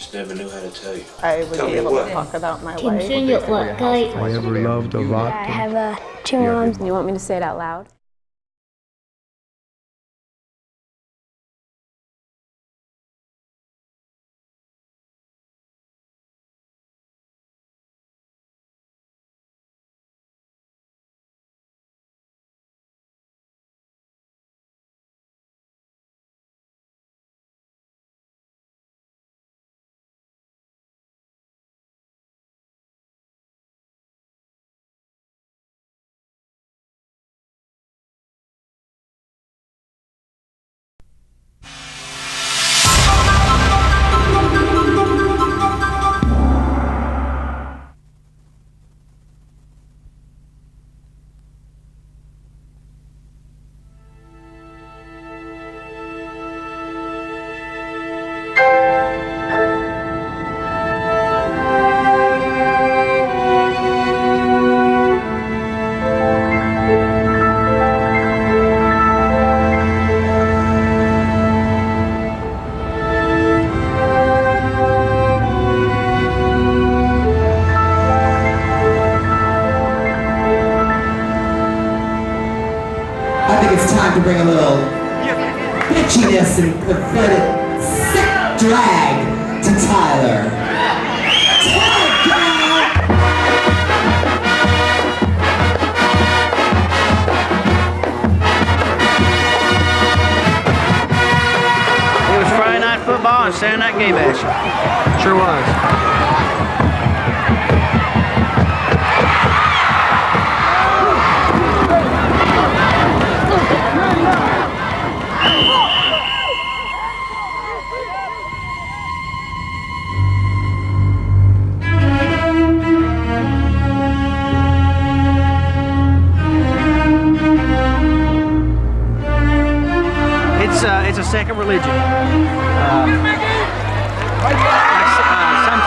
just never knew how to tell you. I would be able to talk about my life. I ever loved a rock. I have two moms. You want me to say it out loud? I think it's time to bring a little bitchiness and pathetic sick drag to Tyler. It was Friday night football and Saturday night gay bash. Sure was. It's a second religion. Some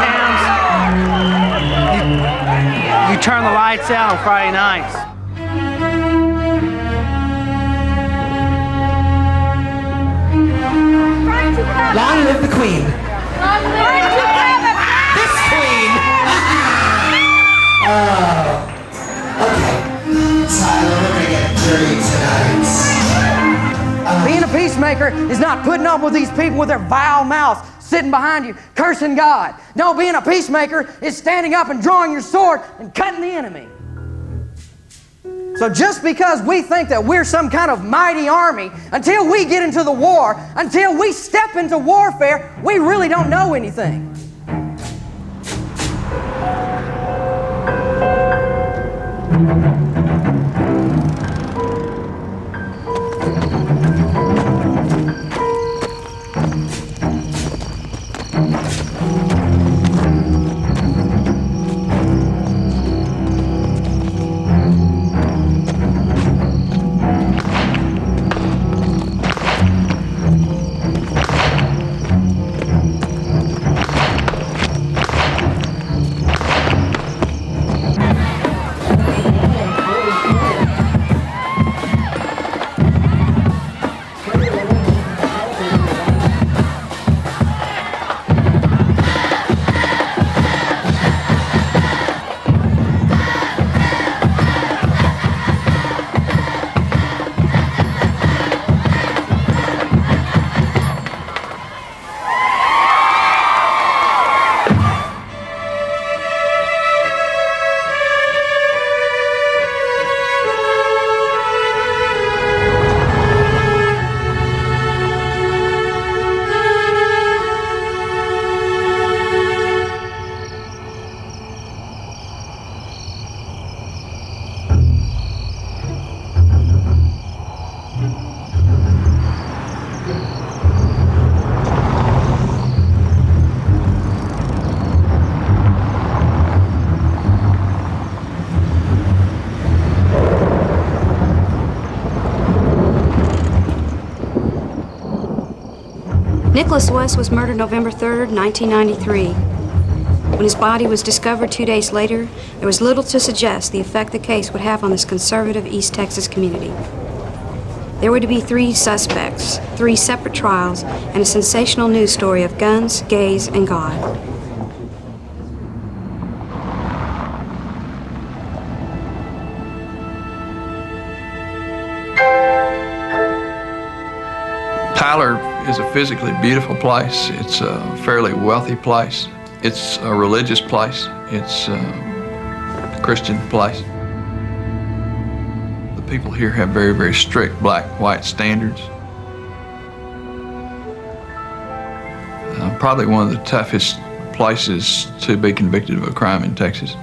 towns, you turn the lights out on Friday nights. Long live the Queen. This Queen. Okay. Tyler, we're gonna get dirty tonight. Being a peacemaker is not putting up with these people with their vile mouths sitting behind you, cursing God. No, being a peacemaker is standing up and drawing your sword and cutting the enemy. So just because we think that we're some kind of mighty army, until we get into the war, until we step into warfare, we really don't know anything. Nicholas West was murdered November 3rd, 1993. When his body was discovered 2 days later, there was little to suggest the effect the case would have on this conservative East Texas community. There were to be 3 suspects, 3 separate trials, and a sensational news story of guns, gays, and God. Tyler is a physically beautiful place. It's a fairly wealthy place. It's a religious place. It's a Christian place. The people here have very, very strict black-white standards. Probably one of the toughest places to be convicted of a crime in Texas.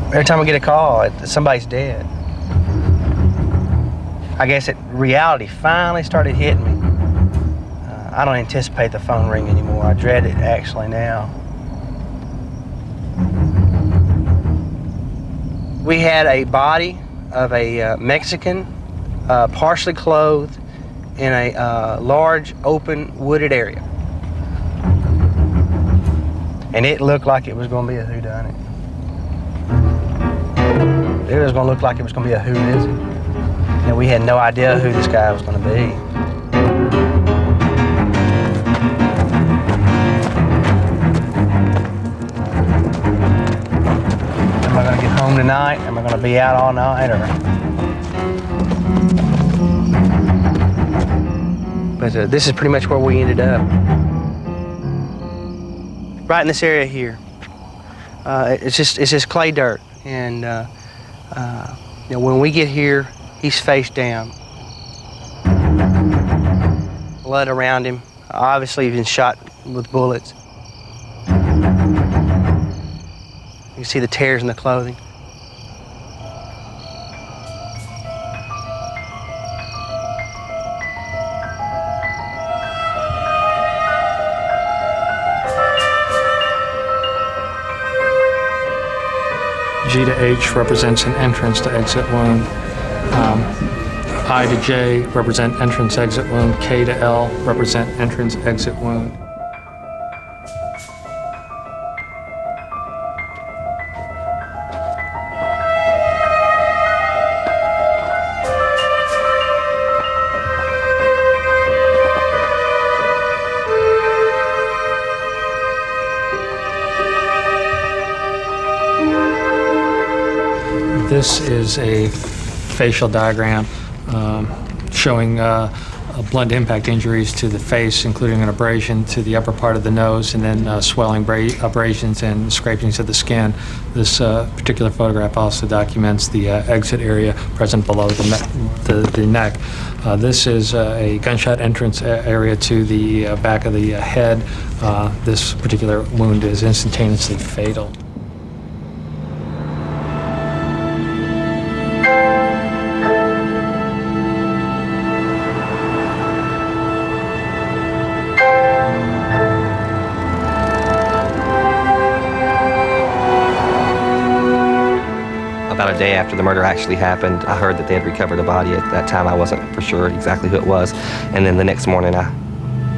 Every time I get a call, somebody's dead. I guess reality finally started hitting me. I don't anticipate the phone ring anymore. I dread it actually now. We had a body of a Mexican, partially clothed, in a large, open, wooded area. And it looked like it was going to be a whodunit. It was going to look like it was going to be a who is it. And we had no idea who this guy was going to be. Am I going to get home tonight? Am I going to be out all night? But this is pretty much where we ended up. Right in this area here. It's just clay dirt. And you know, when we get here, he's face down. Blood around him. Obviously, he's been shot with bullets. You can see the tears in the clothing. G to H represents an entrance to exit wound. I to J represent entrance exit wound. K to L represent entrance exit wound. This is a facial diagram showing blunt impact injuries to the face, including an abrasion to the upper part of the nose, and then swelling abrasions and scrapings of the skin. This particular photograph also documents the exit area present below the neck. This is a gunshot entrance area to the back of the head. This particular wound is instantaneously fatal. About a day after the murder actually happened, I heard that they had recovered a body. At that time, I wasn't for sure exactly who it was. And then the next morning, I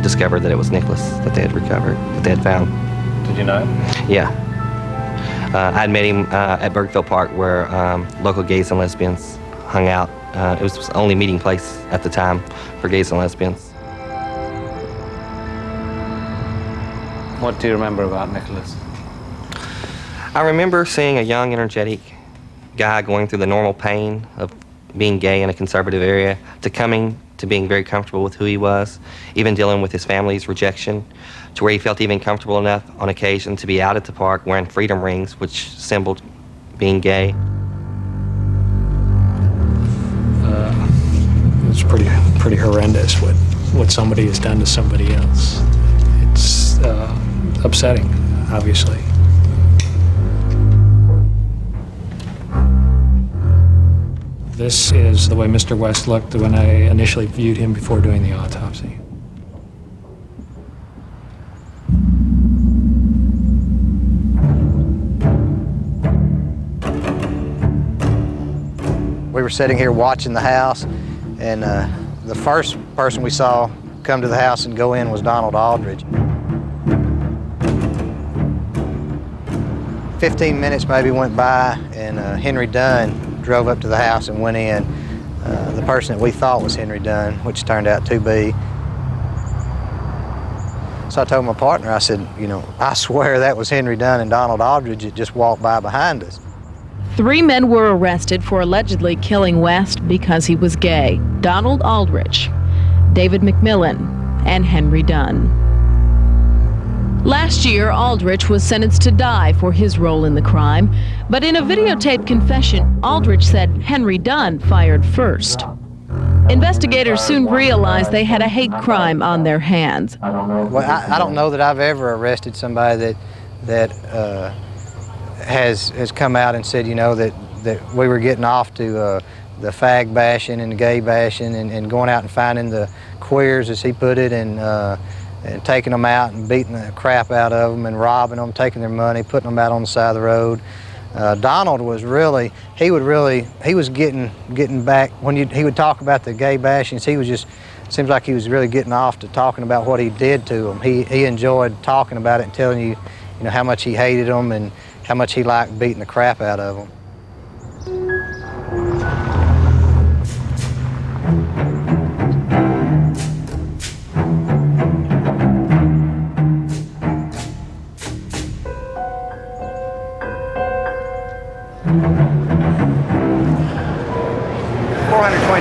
discovered that it was Nicholas that they had recovered, that they had found. Did you know him? Yeah. I'd met him at Bergville Park, where local gays and lesbians hung out. It was the only meeting place at the time for gays and lesbians. What do you remember about Nicholas? I remember seeing a young, energetic guy going through the normal pain of being gay in a conservative area to coming to being very comfortable with who he was, even dealing with his family's rejection, to where he felt even comfortable enough on occasion to be out at the park wearing freedom rings, which symboled being gay. It's pretty horrendous what somebody has done to somebody else. It's upsetting, obviously. This is the way Mr. West looked when I initially viewed him before doing the autopsy. We were sitting here watching the house, and the first person we saw come to the house and go in was Donald Aldridge. 15 minutes maybe went by, and Henry Dunn drove up to the house and went in. The person that we thought was Henry Dunn, which turned out to be. So I told my partner, I said, you know, I swear that was Henry Dunn and Donald Aldridge that just walked by behind us. 3 men were arrested for allegedly killing West because he was gay: Donald Aldrich, David McMillan, and Henry Dunn. Last year, Aldrich was sentenced to die for his role in the crime, but in a videotaped confession, Aldrich said Henry Dunn fired first. Investigators soon realized they had a hate crime on their hands. Well, I don't know that I've ever arrested somebody that has come out and said, you know, that we were getting off to the fag bashing and the gay bashing and going out and finding the queers, as he put it, and taking them out and beating the crap out of them and robbing them, taking their money, putting them out on the side of the road. Donald was really, he was getting back, when he would talk about the gay bashings, he was just, seems like he was really getting off to talking about what he did to them. He enjoyed talking about it and telling you, you know, how much he hated them and how much he liked beating the crap out of them.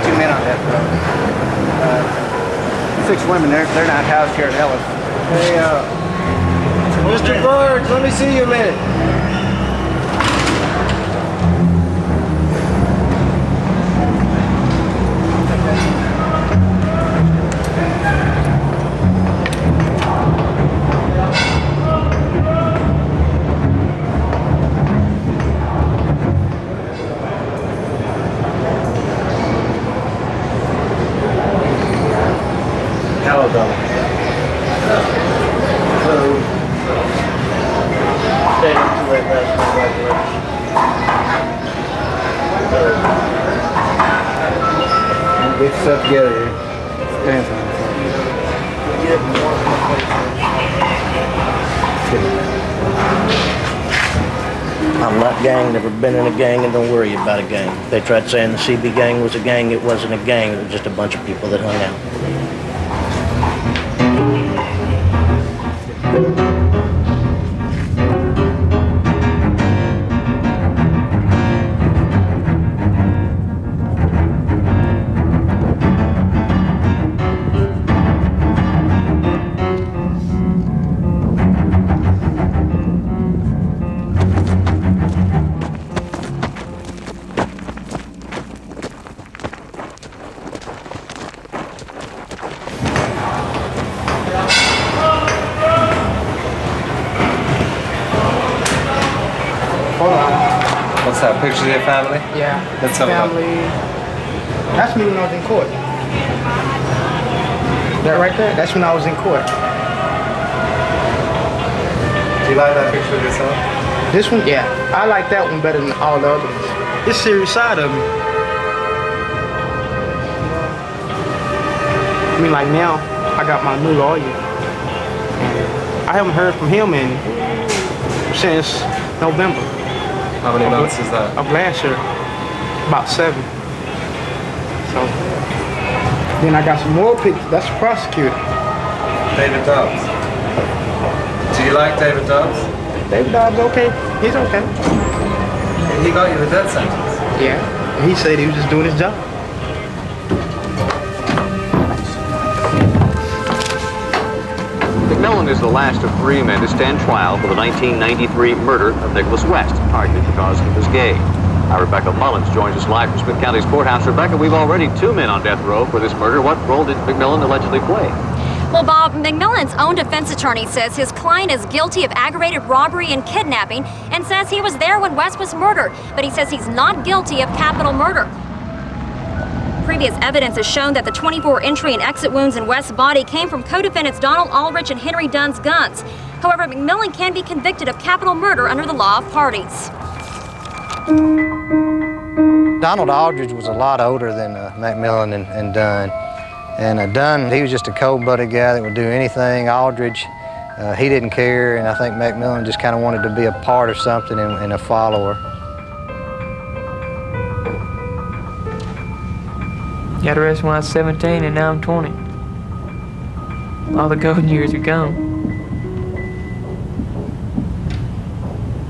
Men on death row. 6 women, they're not housed here at Ellis. Hey, Mr. Birds, let me see you a minute. Get yourself together here. Stand for I'm not gang, never been in a gang, and don't worry about a gang. They tried saying the CB gang was a gang. It wasn't a gang, it was just a bunch of people that hung out. What's that, pictures of your family? Yeah. Let's have a look. Family. That's me when I was in court. That right there, that's when I was in court. Do you like that picture of yourself? This one, yeah. I like that one better than all the other ones. This serious side of me. I mean, like now, I got my new lawyer. And I haven't heard from him since November. How many months is that? Of last year. About 7. So, then I got some more pictures. That's the prosecutor. David Dobbs. Do you like David Dobbs? David Dobbs, okay. He's okay. He got you the death sentence? Yeah. He said he was just doing his job. McMillan is the last of 3 men to stand trial for the 1993 murder of Nicholas West, partly because he was gay. Our Rebecca Mullins joins us live from Smith County's courthouse. Rebecca, we've already 2 men on death row for this murder. What role did McMillan allegedly play? Well, Bob, McMillan's own defense attorney says his client is guilty of aggravated robbery and kidnapping and says he was there when West was murdered, but he says he's not guilty of capital murder. Previous evidence has shown that the 24 entry and exit wounds in West's body came from co-defendants Donald Aldrich and Henry Dunn's guns. However, McMillan can be convicted of capital murder under the law of parties. Donald Aldridge was a lot older than McMillan and Dunn. And Dunn, he was just a cold-blooded guy that would do anything. Aldridge, He didn't care, and I think McMillan just kind of wanted to be a part of something and a follower. Got arrested when I was 17 and now I'm 20. All the golden years are gone.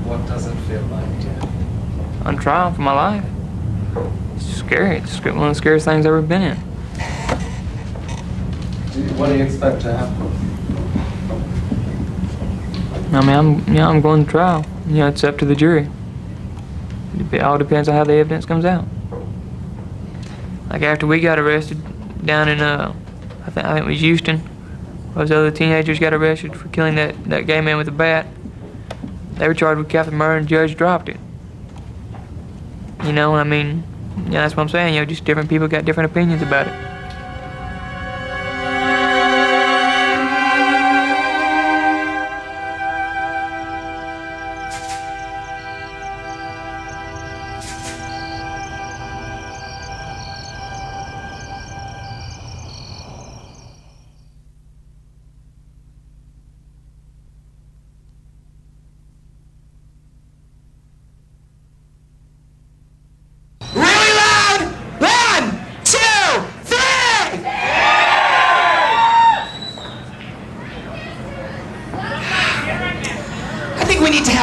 What does it feel like? On trial for my life. It's scary. It's one of the scariest things I've ever been in. What do you expect to happen? I mean, I'm going to trial. It's up to the jury. It all depends on how the evidence comes out. Like after we got arrested down in, I think it was Houston, those other teenagers got arrested for killing that gay man with a bat. They were charged with capital murder and the judge dropped it. I mean, that's what I'm saying. Just different people got different opinions about it.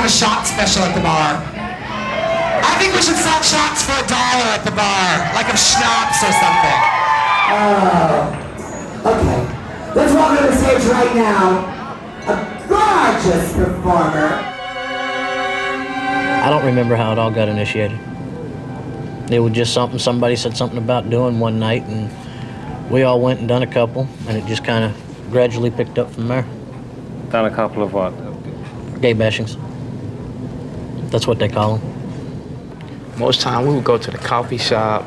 Shot special at the bar. I think we should sell shots for $1 at the bar, like of schnapps or something. Oh, okay. Let's welcome to the stage right now a gorgeous performer. I don't remember how it all got initiated. It was just something somebody said something about doing one night, and we all went and done a couple, and it just kind of gradually picked up from there. Done a couple of what? Gay bashings. That's what they call them. Most time we would go to the coffee shop,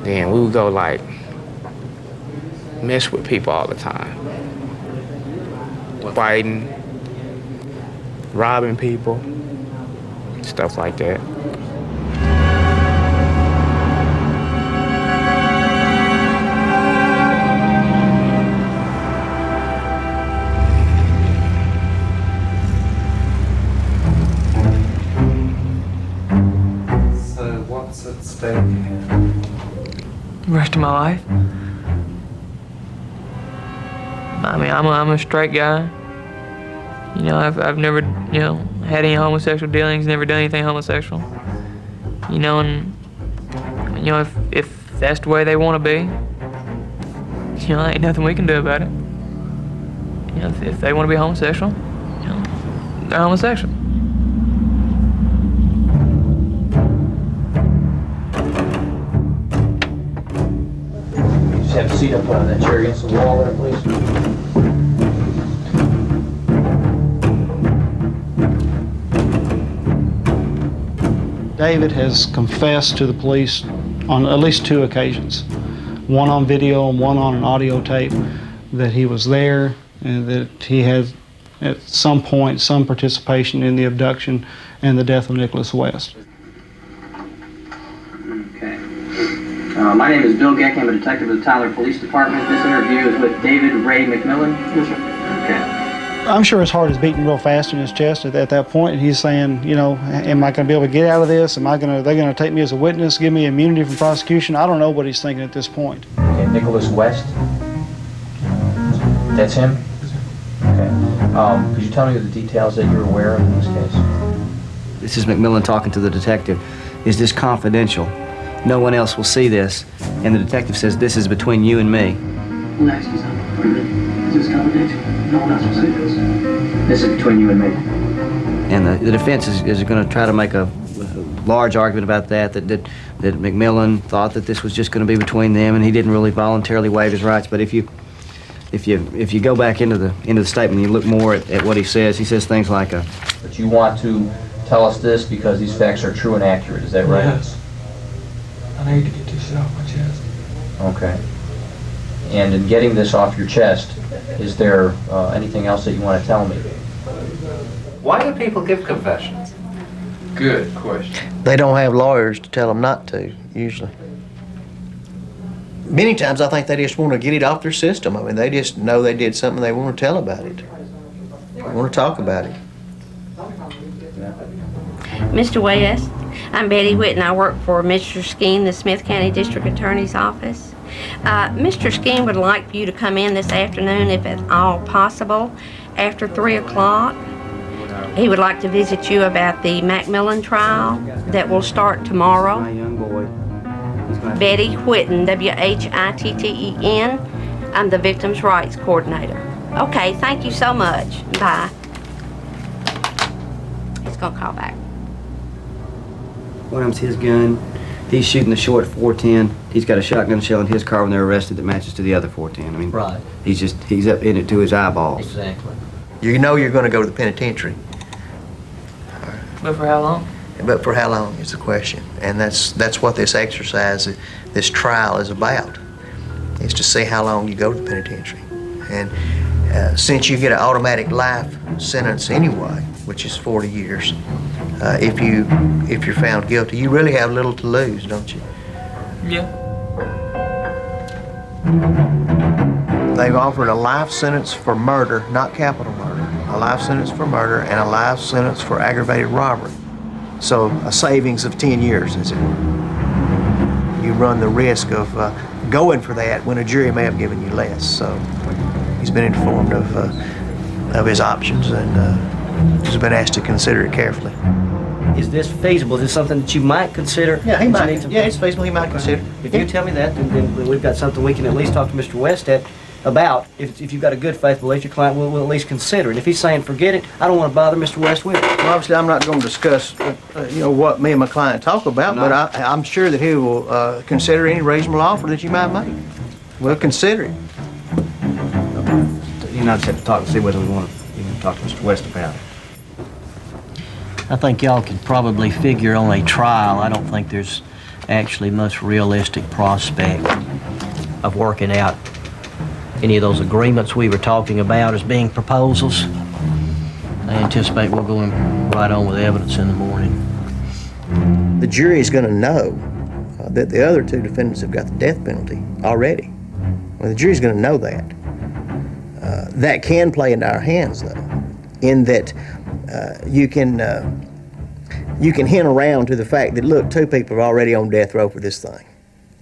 then we would go like mess with people all the time. Fighting, robbing people, stuff like that. The rest of my life. I mean, I'm a straight guy. I've never, had any homosexual dealings, never done anything homosexual. And, if that's the way they want to be, ain't nothing we can do about it. If they want to be homosexual, they're homosexual. Have a seat up on that chair against the wall there, please. David has confessed to the police on at least 2 occasions, one on video and one on an audio tape, that he was there and that he had at some point some participation in the abduction and the death of Nicholas West. My name is Bill Geck. I'm a detective with the Tyler Police Department. This interview is with David Ray McMillan. Okay. I'm sure his heart is beating real fast in his chest at that point, and he's saying, am I going to be able to get out of this? Are they going to take me as a witness, give me immunity from prosecution? I don't know what he's thinking at this point. Okay, Nicholas West. That's him? Okay. Could you tell me the details that you're aware of in this case? This is McMillan talking to the detective. Is this confidential? No one else will see this. And the detective says, this is between you and me. Next, is this confidential? No one else will see this. This is between you and me. And the defense is going to try to make a large argument about that McMillan thought that this was just going to be between them and he didn't really voluntarily waive his rights. But if you go back into the statement and you look more at what he says things like But you want to tell us this because these facts are true and accurate, is that right? Yes. I need to get this shit off my chest. Okay. And in getting this off your chest, is there anything else that you want to tell me? Why do people give confessions? Good question. They don't have lawyers to tell them not to, usually. Many times I think they just want to get it off their system. I mean, they just know they did something, they want to tell about it. want to talk about it. Mr. West, I'm Betty Whitten. I work for Mr. Skeen, the Smith County District Attorney's Office. Mr. Skeen would like for you to come in this afternoon, if at all possible, after 3 o'clock. He would like to visit you about the Macmillan trial that will start tomorrow. My young boy. Betty Whitten, W-H-I-T-T-E-N. I'm the Victims' Rights Coordinator. Okay, thank you so much. Bye. He's gonna call back. One of them's his gun. He's shooting the short 410. He's got a shotgun shell in his car when they're arrested that matches to the other 410. I mean, Right. he's up in it to his eyeballs. Exactly. You know you're going to go to the penitentiary. But for how long? But for how long is the question. And that's what this exercise, this trial is about, is to see how long you go to the penitentiary. And since you get an automatic life sentence anyway, which is 40 years, if you're found guilty, you really have little to lose, don't you? Yeah. They've offered a life sentence for murder, not capital murder, a life sentence for murder and a life sentence for aggravated robbery. So a savings of 10 years, as it were. You run the risk of going for that when a jury may have given you less. So he's been informed of his options and has been asked to consider it carefully. Is this feasible? Is this something that you might consider? Yeah, he might. Yeah, it's feasible. He might consider. If you tell me that, then we've got something we can at least talk to Mr. West about. If you've got a good faith belief, your client will at least consider it. If he's saying forget it, I don't want to bother Mr. West with it. Well, obviously, I'm not going to discuss, what me and my client talk about, but I'm sure that he will consider any reasonable offer that you might make. We'll consider it. You know, just have to talk and see whether we want to talk to Mr. West about it. I think y'all could probably figure on a trial. I don't think there's actually much realistic prospect of working out any of those agreements we were talking about as being proposals. I anticipate we'll go right on with evidence in the morning. The jury is going to know that the other two defendants have got the death penalty already. Well, the jury's going to know that. That can play into our hands, though, in that you can hint around to the fact that, look, two people are already on death row for this thing.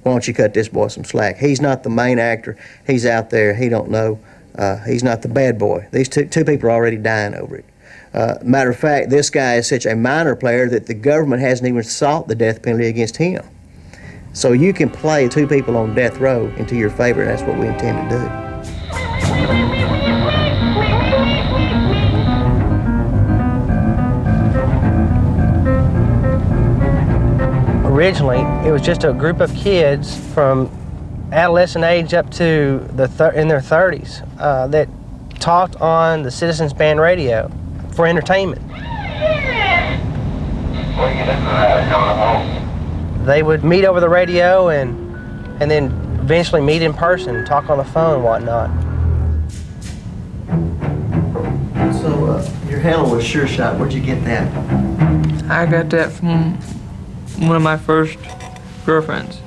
Why don't you cut this boy some slack? He's not the main actor. He's out there. He don't know. He's not the bad boy. These two people are already dying over it. Matter of fact, this guy is such a minor player that the government hasn't even sought the death penalty against him. So you can play two people on death row into your favor, and that's what we intend to do. Originally, it was just a group of kids from adolescent age up to in their 30s that talked on the Citizens Band radio for entertainment. They would meet over the radio and then eventually meet in person, talk on the phone and whatnot. So your handle was Sure Shot. Where'd you get that? I got that from one of my first girlfriends.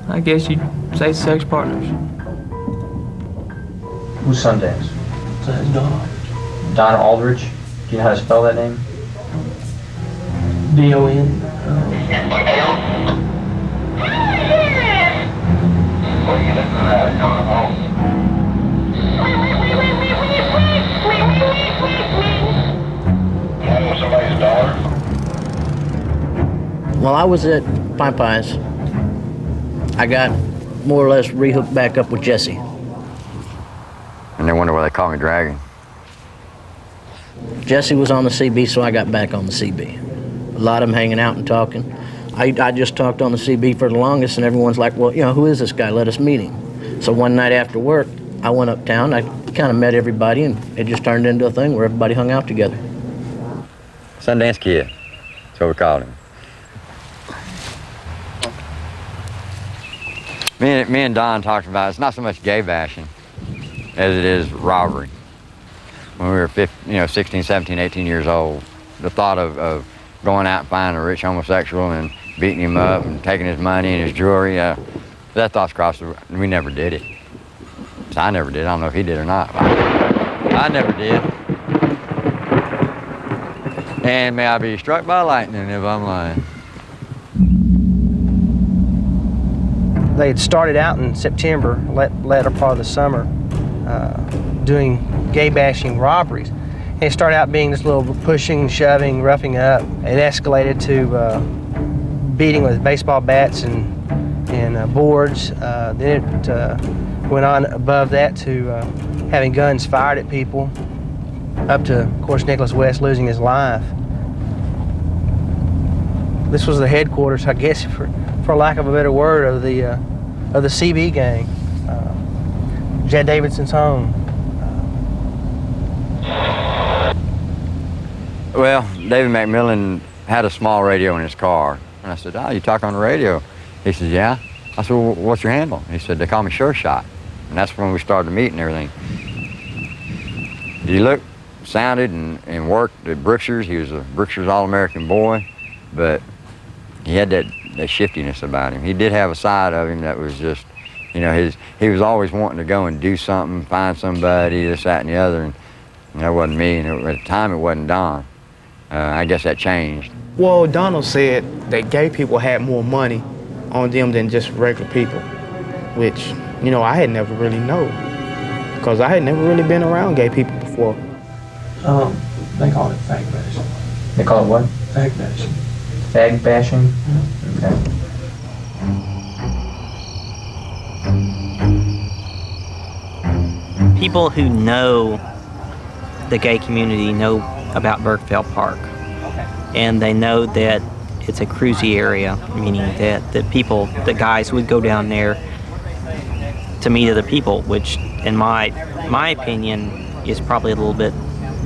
I guess you'd say sex partners. Who's Sundance? That's Don. Don Aldrich. Do you know how to spell that name? D-O-N. Somebody's daughter? While I was at Popeye's, I got more or less rehooked back up with Jesse. And they wonder why they call me Dragon. Jesse was on the CB, so I got back on the CB. A lot of them hanging out and talking. I just talked on the CB for the longest, and everyone's like, well, who is this guy? Let us meet him. So one night after work, I went uptown. I kind of met everybody, and it just turned into a thing where everybody hung out together. Sundance Kid. That's what we called him. Me and Don talked about it's not so much gay bashing as it is robbery. When we were 16, 17, 18 years old, the thought of going out and finding a rich homosexual and beating him up and taking his money and his jewelry, that thought's crossed the... We never did it. So I never did. I don't know if he did or not. I never did. And may I be struck by lightning if I'm lying. They had started out in September, latter part of the summer, doing gay bashing robberies. And it started out being this little pushing, shoving, roughing up. It escalated to beating with baseball bats and boards. Then it went on above that to having guns fired at people, up to, of course, Nicholas West losing his life. This was the headquarters, I guess, for lack of a better word, of the CB gang, Jed Davidson's home. Well, David McMillan had a small radio in his car. And I said, "Oh, you talk on the radio?" He says, "Yeah." I said, "Well, what's your handle?" He said, "They call me Sure Shot." And that's when we started to meet and everything. He looked, sounded, and worked at Brookshire's. He was a Brookshire's All-American boy, but he had that shiftiness about him. He did have a side of him that was just, you know, he was always wanting to go and do something, find somebody, this, that, and the other, and that wasn't me, and at the time it wasn't Don. I guess that changed. Well, Donald said that gay people had more money on them than just regular people, which, you know, I had never really known, because I had never really been around gay people before. They call it fag bashing. They call it what? Fag bashing. Fag bashing? Okay. People who know the gay community know about Burkeville Park, and they know that it's a cruisy area, meaning that the guys would go down there to meet other people, which in my opinion is probably a little bit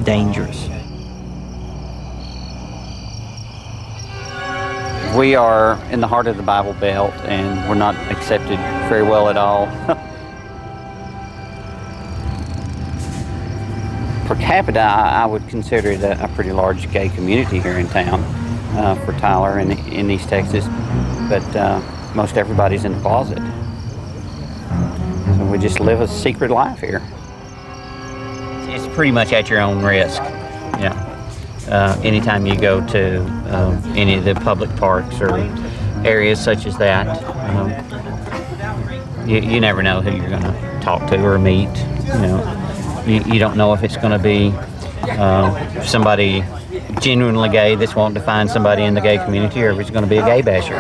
dangerous. We are in the heart of the Bible Belt, and we're not accepted very well at all. Per capita, I would consider it a pretty large gay community here in town for Tyler and in East Texas, but most everybody's in the closet. So we just live a secret life here. It's pretty much at your own risk. Yeah. Anytime you go to any of the public parks or areas such as that, you never know who you're going to talk to or meet. You know, you don't know if it's going to be somebody genuinely gay that's wanting to find somebody in the gay community, or if it's going to be a gay basher.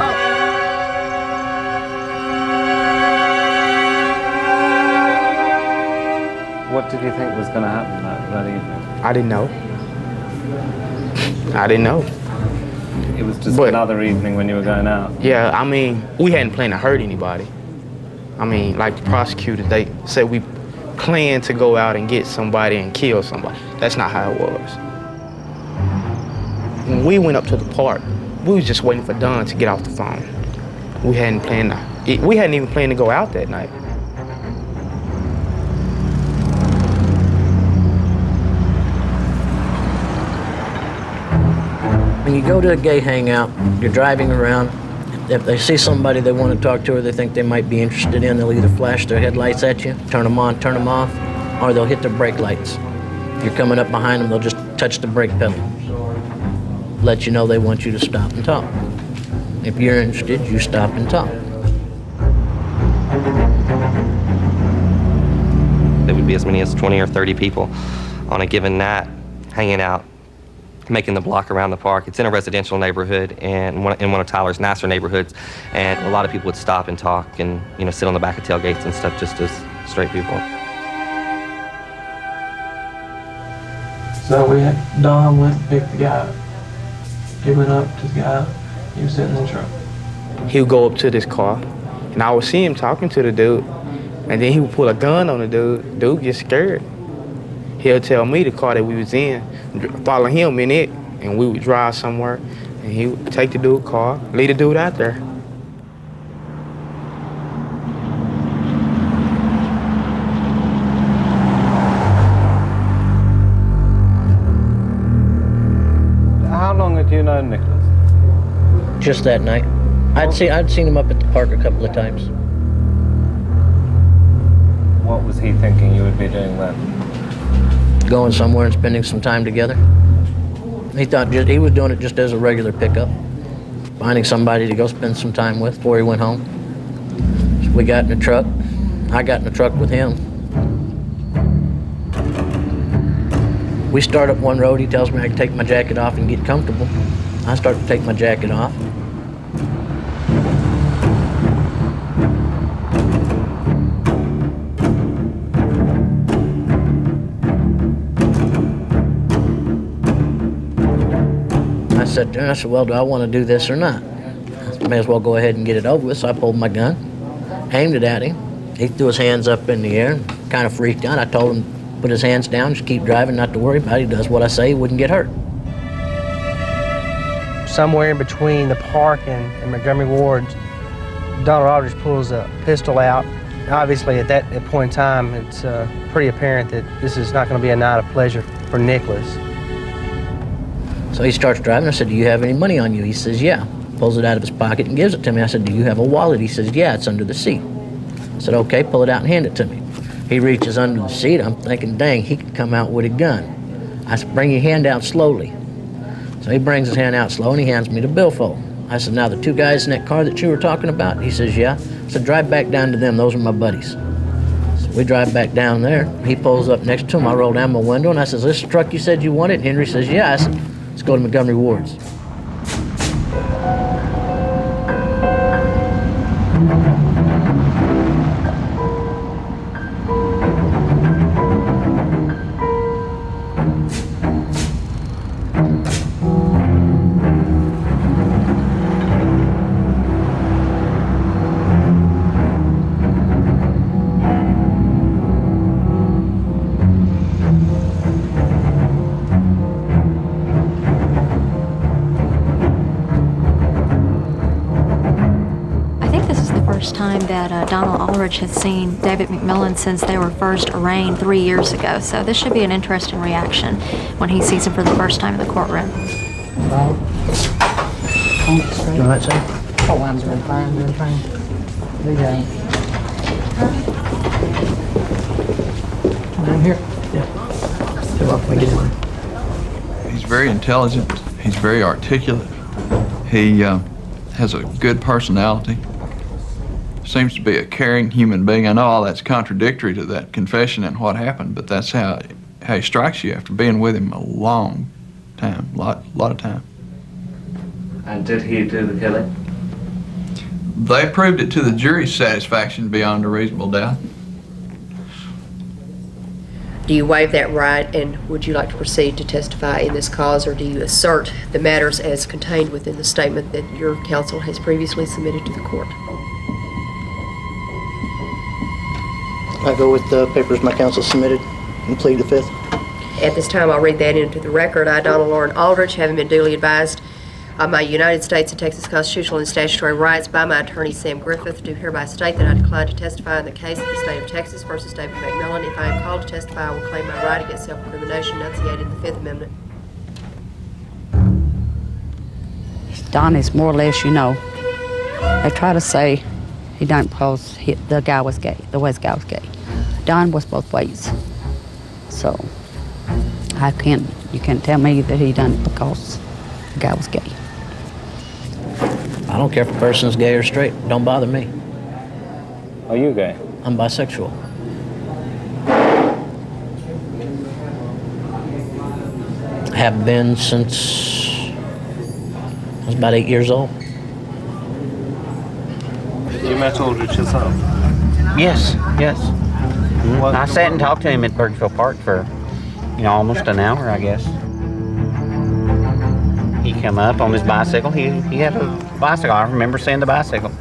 What did you think was going to happen that evening? I didn't know. I didn't know. It was just another evening when you were going out? Yeah, I mean, we hadn't planned to hurt anybody. I mean, like the prosecutors, they said we planned to go out and get somebody and kill somebody. That's not how it was. When we went up to the park, we was just waiting for Don to get off the phone. We hadn't even planned to go out that night. When you go to a gay hangout, you're driving around, if they see somebody they want to talk to or they think they might be interested in, they'll either flash their headlights at you, turn them on, turn them off, or they'll hit their brake lights. If you're coming up behind them, they'll just touch the brake pedal. Let you know they want you to stop and talk. If you're interested, you stop and talk. There would be as many as 20 or 30 people on a given night hanging out, making the block around the park. It's in a residential neighborhood and in one of Tyler's nicer neighborhoods, and a lot of people would stop and talk and, you know, sit on the back of tailgates and stuff just as straight people. So Don went and picked the guy up. He went up to the guy, he was sitting in the truck. He would go up to this car, and I would see him talking to the dude, and then he would pull a gun on the dude. Dude gets scared. He'll tell me the car that we was in, follow him in it, and we would drive somewhere, and he would take the dude's car, leave the dude out there. How long had you known Nicholas? Just that night. I'd seen him up at the park a couple of times. What was he thinking you would be doing then? going somewhere and spending some time together. He thought he was doing it just as a regular pickup, finding somebody to go spend some time with before he went home. So we got in the truck. I got in the truck with him. We start up one road. He tells me I can take my jacket off and get comfortable. I start to take my jacket off. I said, well, do I want to do this or not? I may as well go ahead and get it over with. So I pulled my gun, aimed it at him. He threw his hands up in the air, kind of freaked out. I told him, put his hands down, just keep driving, not to worry about it. He does what I say, he wouldn't get hurt. Somewhere in between the park and Montgomery Ward's, Donald Aldridge pulls a pistol out. Obviously, at that point in time, it's pretty apparent that this is not going to be a night of pleasure for Nicholas. So he starts driving. I said, do you have any money on you? He says, yeah. Pulls it out of his pocket and gives it to me. I said, do you have a wallet? He says, yeah, it's under the seat. I said, okay, pull it out and hand it to me. He reaches under the seat. I'm thinking, dang, he could come out with a gun. I said, bring your hand out slowly. So he brings his hand out slow and he hands me the billfold. I said, now the two guys in that car that you were talking about? He says, yeah. I said, drive back down to them. Those are my buddies. So we drive back down there. He pulls up next to him. I roll down my window and I says, this truck you said you wanted? And Henry says, yeah. I said, let's go to Montgomery Ward's. Time that Donald Aldridge has seen David McMillan since they were first arraigned 3 years ago. So this should be an interesting reaction when he sees him for the first time in the courtroom. You know what, sir? Oh, I'm doing fine, doing fine. I'm here. Yeah. You're welcome. Get in there. He's very intelligent. He's very articulate. He has a good personality. Seems to be a caring human being. I know all that's contradictory to that confession and what happened, but that's how he strikes you after being with him a long time, lot of time. And did he do the killing? They proved it to the jury's satisfaction beyond a reasonable doubt. Do you waive that right, and would you like to proceed to testify in this cause, or do you assert the matters as contained within the statement that your counsel has previously submitted to the court? I go with the papers my counsel submitted and plead the fifth. At this time, I'll read that into the record. I, Donald Lauren Aldridge, having been duly advised of my United States and Texas constitutional and statutory rights by my attorney, Sam Griffith, do hereby state that I decline to testify in the case of the state of Texas versus David McMillan. If I am called to testify, I will claim my right against self-incrimination enunciated in the Fifth Amendment. Don is more or less, they try to say he done because the guy was gay, the West guy was gay. Don was both ways. So you can't tell me that he done it because the guy was gay. I don't care if a person's gay or straight. Don't bother me. Are you gay? I'm bisexual. I have been since I was about 8 years old. You met Aldridge yourself? Yes. I sat and talked to him at Burnsville Park for, almost an hour, I guess. He came up on his bicycle. He had a bicycle. I remember seeing the bicycle.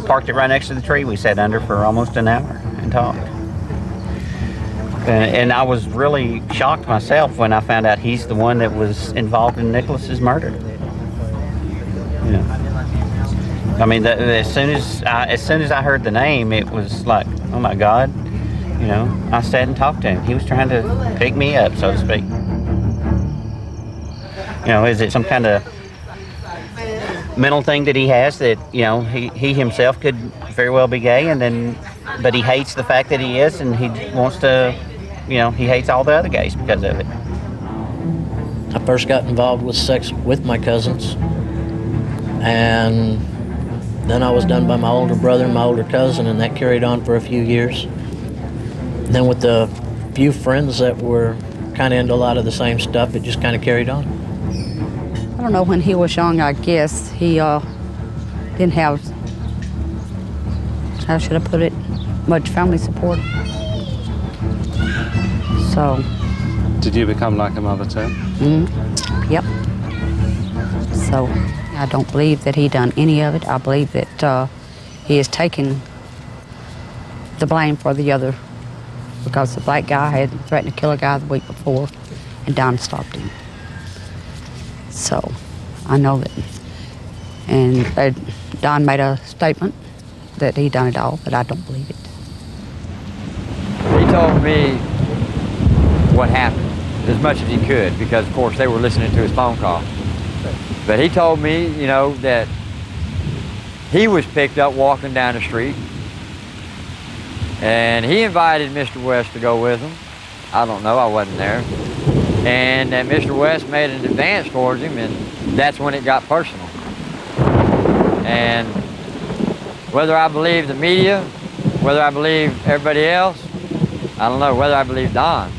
Parked it right next to the tree. We sat under for almost an hour and talked. And I was really shocked myself when I found out he's the one that was involved in Nicholas's murder. I mean, as soon as I heard the name, it was like, oh my God. I sat and talked to him. He was trying to pick me up, so to speak. Is it some kind of mental thing that he has that, he himself could very well be gay, but he hates the fact that he is, and he wants to, he hates all the other gays because of it. I first got involved with sex with my cousins, and then I was done by my older brother and my older cousin, and that carried on for a few years. Then with the few friends that were kind of into a lot of the same stuff, it just kind of carried on. I don't know, when he was young, I guess he didn't have, how should I put it, much family support. So. Did you become like a mother too? Yep. So I don't believe that he done any of it. I believe that he is taking the blame for the other, because the black guy had threatened to kill a guy the week before, and Don stopped him. So I know that. And Don made a statement that he done it all, but I don't believe it. He told me what happened as much as he could, because of course they were listening to his phone call. But he told me, that he was picked up walking down the street, and he invited Mr. West to go with him. I don't know, I wasn't there. And that Mr. West made an advance towards him, and that's when it got personal. And whether I believe the media, whether I believe everybody else, I don't know, whether I believe Don.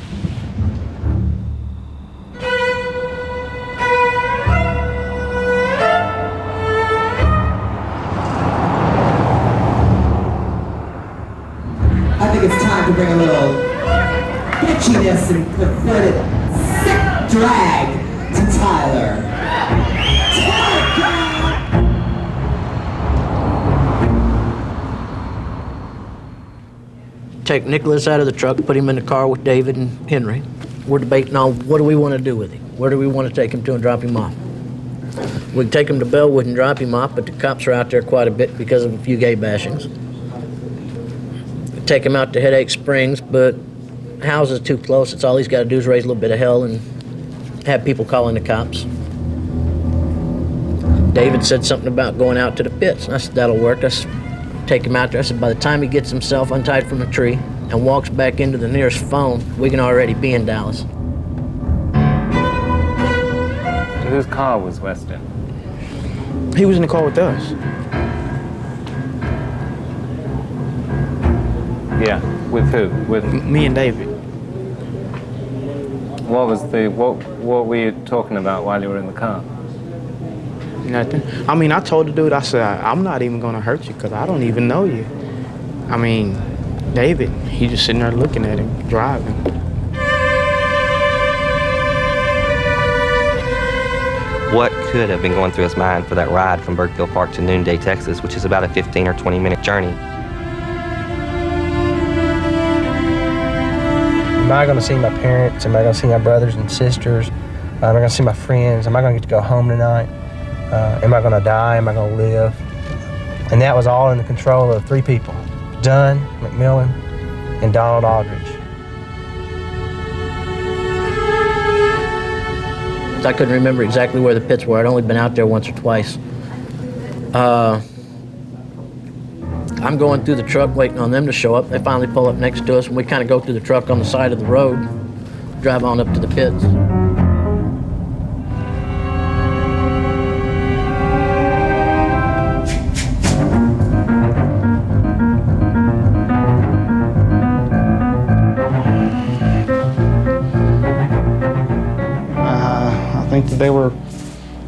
I think it's time to bring a little bitchiness and pathetic sick drag to Tyler. Take Nicholas out of the truck, put him in the car with David and Henry. We're debating on what do we want to do with him? Where do we want to take him to and drop him off? We can take him to Bellwood and drop him off, but the cops are out there quite a bit because of a few gay bashings. Take him out to Headache Springs, but house is too close. It's all he's got to do is raise a little bit of hell and have people calling the cops. David said something about going out to the pits, and I said, that'll work. Take him out there. I said, by the time he gets himself untied from a tree and walks back into the nearest phone, we can already be in Dallas. So whose car was West in? He was in the car with us. Yeah, with who? With me and David. What were you talking about while you were in the car? Nothing. I mean, I told the dude, I said, I'm not even gonna hurt you because I don't even know you. I mean, David, he just sitting there looking at him, driving. What could have been going through his mind for that ride from Burkeville Park to Noonday, Texas, which is about a 15 or 20-minute journey? Am I going to see my parents? Am I going to see my brothers and sisters? Am I going to see my friends? Am I going to get to go home tonight? Am I going to die? Am I going to live? And that was all in the control of three people, Dunn, McMillan, and Donald Aldridge. I couldn't remember exactly where the pits were. I'd only been out there once or twice. I'm going through the truck waiting on them to show up. They finally pull up next to us, and we kind of go through the truck on the side of the road, drive on up to the pits. I think that they were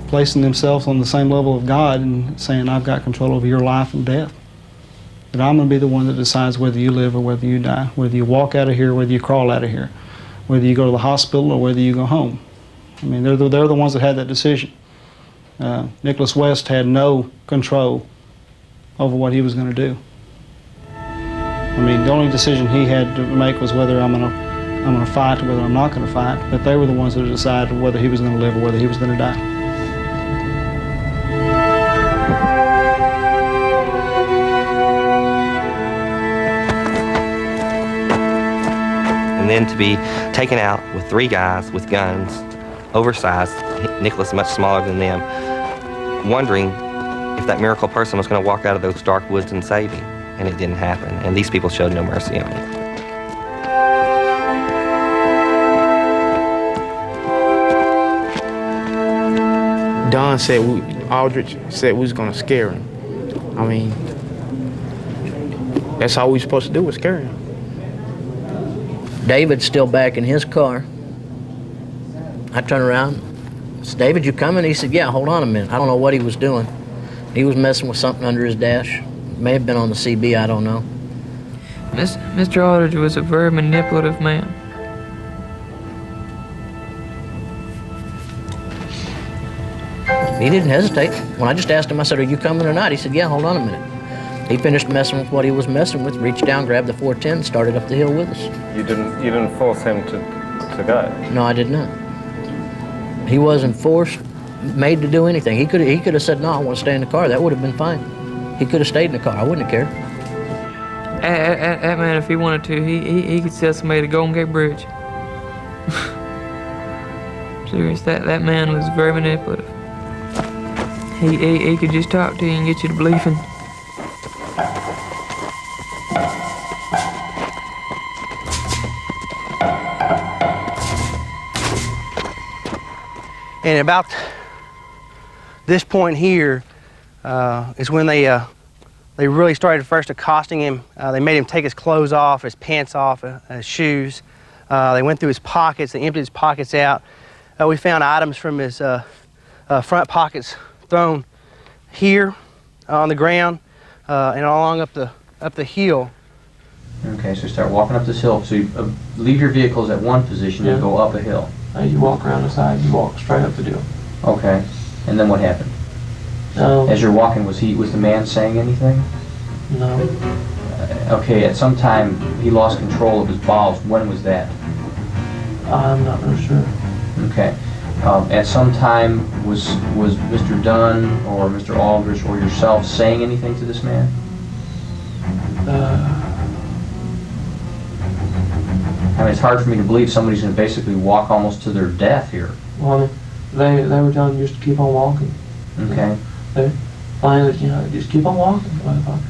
placing themselves on the same level of God and saying, I've got control over your life and death. That I'm going to be the one that decides whether you live or whether you die, whether you walk out of here, whether you crawl out of here, whether you go to the hospital or whether you go home. I mean, they're the ones that had that decision. Nicholas West had no control over what he was going to do. I mean, the only decision he had to make was whether I'm going to fight or whether I'm not going to fight, but they were the ones that decided whether he was going to live or whether he was going to die. And then to be taken out with three guys with guns, oversized, Nicholas much smaller than them, wondering if that miracle person was going to walk out of those dark woods and save him. And it didn't happen. And these people showed no mercy on him. Don said Aldrich said we was gonna scare him. I mean, that's all we supposed to do was scare him. David's still back in his car. I turn around. I said, David, you coming? He said, yeah, hold on a minute. I don't know what he was doing. He was messing with something under his dash. May have been on the CB, I don't know. Mr. Aldridge was a very manipulative man. He didn't hesitate. When I just asked him, I said, are you coming or not? He said, yeah, hold on a minute. He finished messing with what he was messing with, reached down, grabbed the 410, and started up the hill with us. You didn't force him to go? No, I did not. He wasn't forced, made to do anything. He could have said, no, I want to stay in the car. That would have been fine. He could have stayed in the car. I wouldn't have cared. That man, if he wanted to, he could tell somebody to Golden Gate Bridge. Serious, that man was very manipulative. He could just talk to you and get you to believing. And about this point here is when they really started first accosting him. They made him take his clothes off, his pants off, his shoes. They went through his pockets. They emptied his pockets out. We found items from his front pockets thrown here on the ground and along up the hill. Okay, so you start walking up this hill. So you leave your vehicles at one position and go up a hill. You walk around the side, you walk straight up the hill. Okay, and then what happened? As you're walking, was the man saying anything? No. Okay, at some time he lost control of his bowels. When was that? I'm not really sure. Okay. At some time was Mr. Dunn or Mr. Aldrich or yourself saying anything to this man? I mean, it's hard for me to believe somebody's going to basically walk almost to their death here. Well, they were telling you just to keep on walking. Okay. They finally, just keep on walking, motherfucker.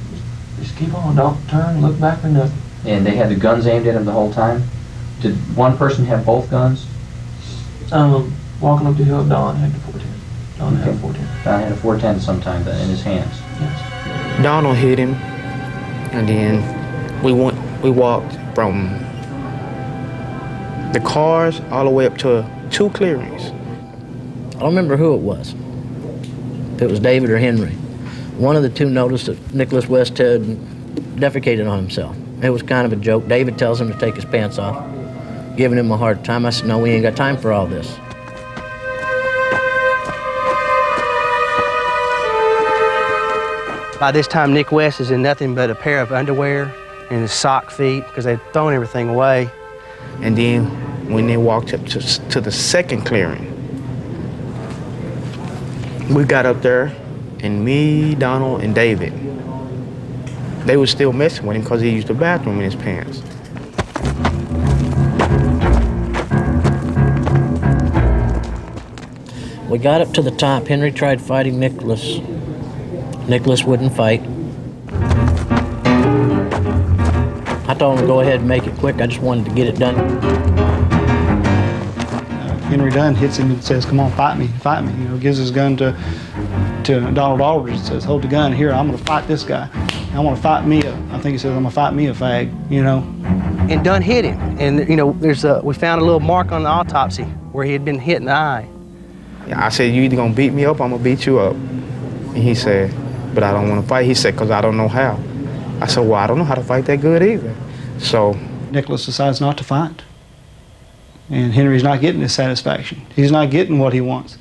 Just keep on. Don't turn, look back or nothing. And they had the guns aimed at him the whole time? Did one person have both guns? Walking up the hill, Don had the 410. Don had a 410. Don had a 410 sometime in his hands. Yes. Donald hit him, and then we walked from the cars all the way up to 2 clearings. I don't remember who it was. If it was David or Henry. One of the two noticed that Nicholas West had defecated on himself. It was kind of a joke. David tells him to take his pants off, giving him a hard time. I said, no, we ain't got time for all this. By this time, Nick West is in nothing but a pair of underwear and his sock feet because they'd thrown everything away. And then when they walked up to the second clearing, we got up there, and me, Donald, and David, they were still messing with him because he used the bathroom in his pants. We got up to the top. Henry tried fighting Nicholas. Nicholas wouldn't fight. I told him to go ahead and make it quick. I just wanted to get it done. Henry Dunn hits him and says, come on, fight me, fight me. Gives his gun to Donald Aldridge and says, hold the gun here, I'm gonna fight this guy. I want to fight me I think he says, I'm gonna fight me a fag, And Dunn hit him. And we found a little mark on the autopsy where he had been hit in the eye. I said, you either gonna beat me up or I'm gonna beat you up. And he said, but I don't want to fight. He said, because I don't know how. I said, well, I don't know how to fight that good either. So Nicholas decides not to fight. And Henry's not getting his satisfaction. He's not getting what he wants.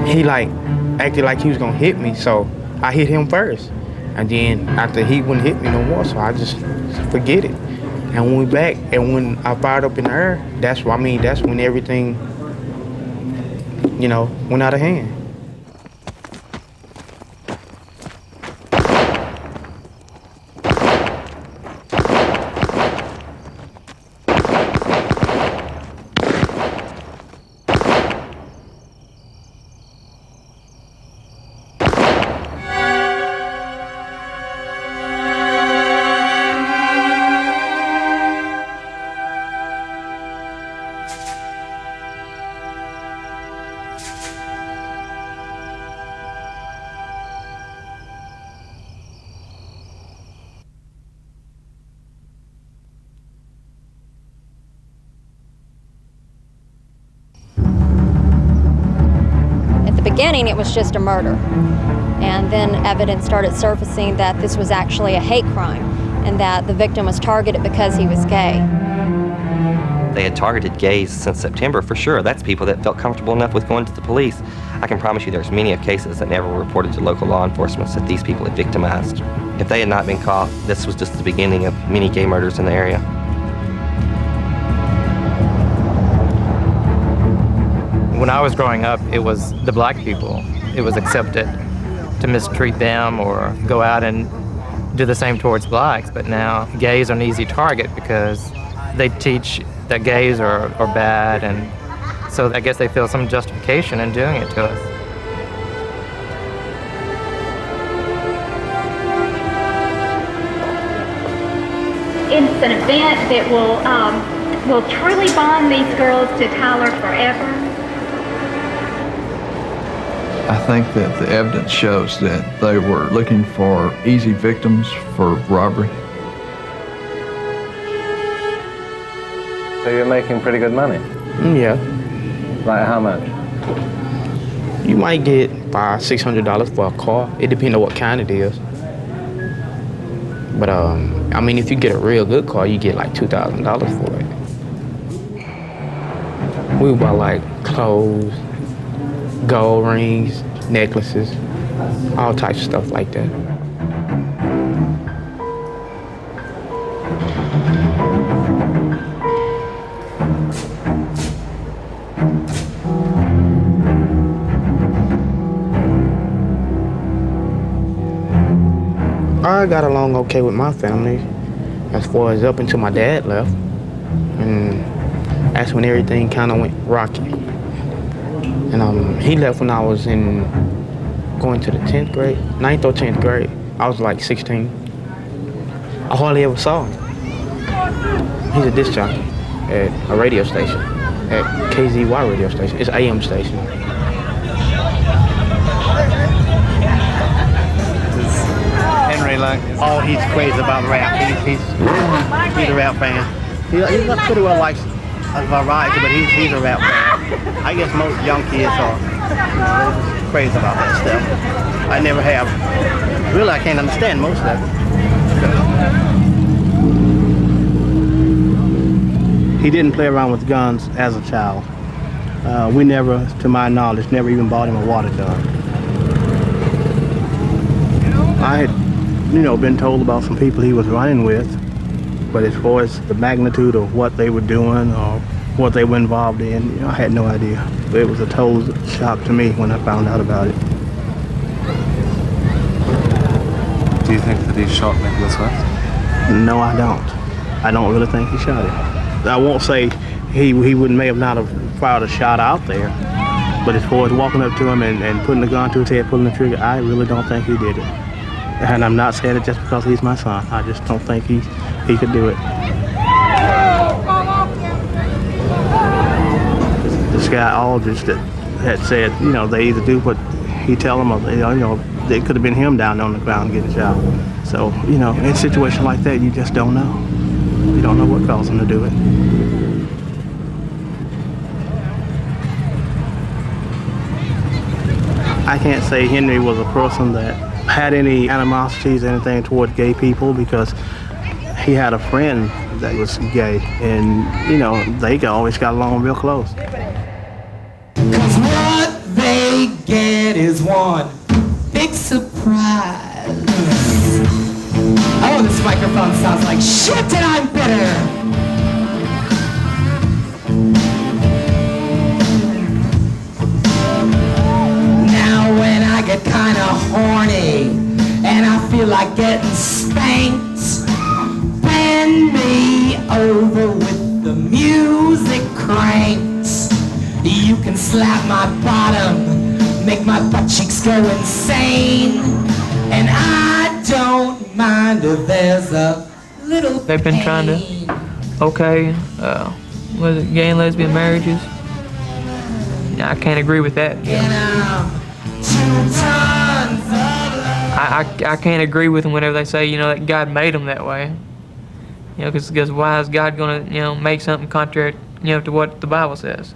He acted like he was gonna hit me, so I hit him first. And then after he wouldn't hit me no more, so I just forget it. And when we back, and when I fired up in the air, that's when everything, went out of hand. beginning, it was just a murder. And then evidence started surfacing that this was actually a hate crime and that the victim was targeted because he was gay. They had targeted gays since September, for sure. That's people that felt comfortable enough with going to the police. I can promise you there's many of cases that never were reported to local law enforcement that these people had victimized. If they had not been caught, this was just the beginning of many gay murders in the area. When I was growing up, it was the black people. It was accepted to mistreat them or go out and do the same towards blacks. But now gays are an easy target because they teach that gays are bad, and so I guess they feel some justification in doing it to us. It's an event that will truly bond these girls to Tyler forever. I think that the evidence shows that they were looking for easy victims for robbery. So you're making pretty good money? Yeah. Like how much? You might get $500-$600 for a car. It depends on what kind it is. But I mean, if you get a real good car, you get like $2,000 for it. We buy like clothes, gold rings, necklaces, all types of stuff like that. I got along okay with my family as far as up until my dad left. And that's when everything kind of went rocky. And he left when I was going to the 10th grade, 9th or 10th grade. I was like 16. I hardly ever saw him. He's a disc jockey at a radio station, at KZY radio station. It's an AM station. Like, oh, he's crazy about rap. He's a rap fan. He pretty well likes a variety, but he's a rap fan. I guess most young kids are crazy about that stuff. I never have. Really, I can't understand most of it. He didn't play around with guns as a child. We never, to my knowledge, never even bought him a water gun. I had been told about some people he was running with, but as far as the magnitude of what they were doing or what they were involved in, I had no idea. It was a total shock to me when I found out about it. Do you think that he shot Nicholas West? No, I don't. I don't really think he shot him. I won't say he may have not have fired a shot out there, but as far as walking up to him and putting the gun to his head, pulling the trigger, I really don't think he did it. And I'm not saying it just because he's my son. I just don't think he could do it. This guy Aldridge that had said, they either do what he tell them or, they could have been him down on the ground getting shot. So, in a situation like that, you just don't know. You don't know what caused him to do it. I can't say Henry was a person that had any animosities, anything toward gay people, because he had a friend that was gay, and they always got along real close. 'Cause what they get is one big surprise. Oh, this microphone sounds like shit and I'm bitter. Now when I get kinda horny and I feel like getting spanked, bend me over with the music cranked. You can slap my bottom, make my butt cheeks go insane, and I don't mind if there's a little They've been trying to, gay and lesbian marriages. I can't agree with that. I can't agree with them whenever they say, that God made them that way. Because why is God going to, make something contrary, to what the Bible says?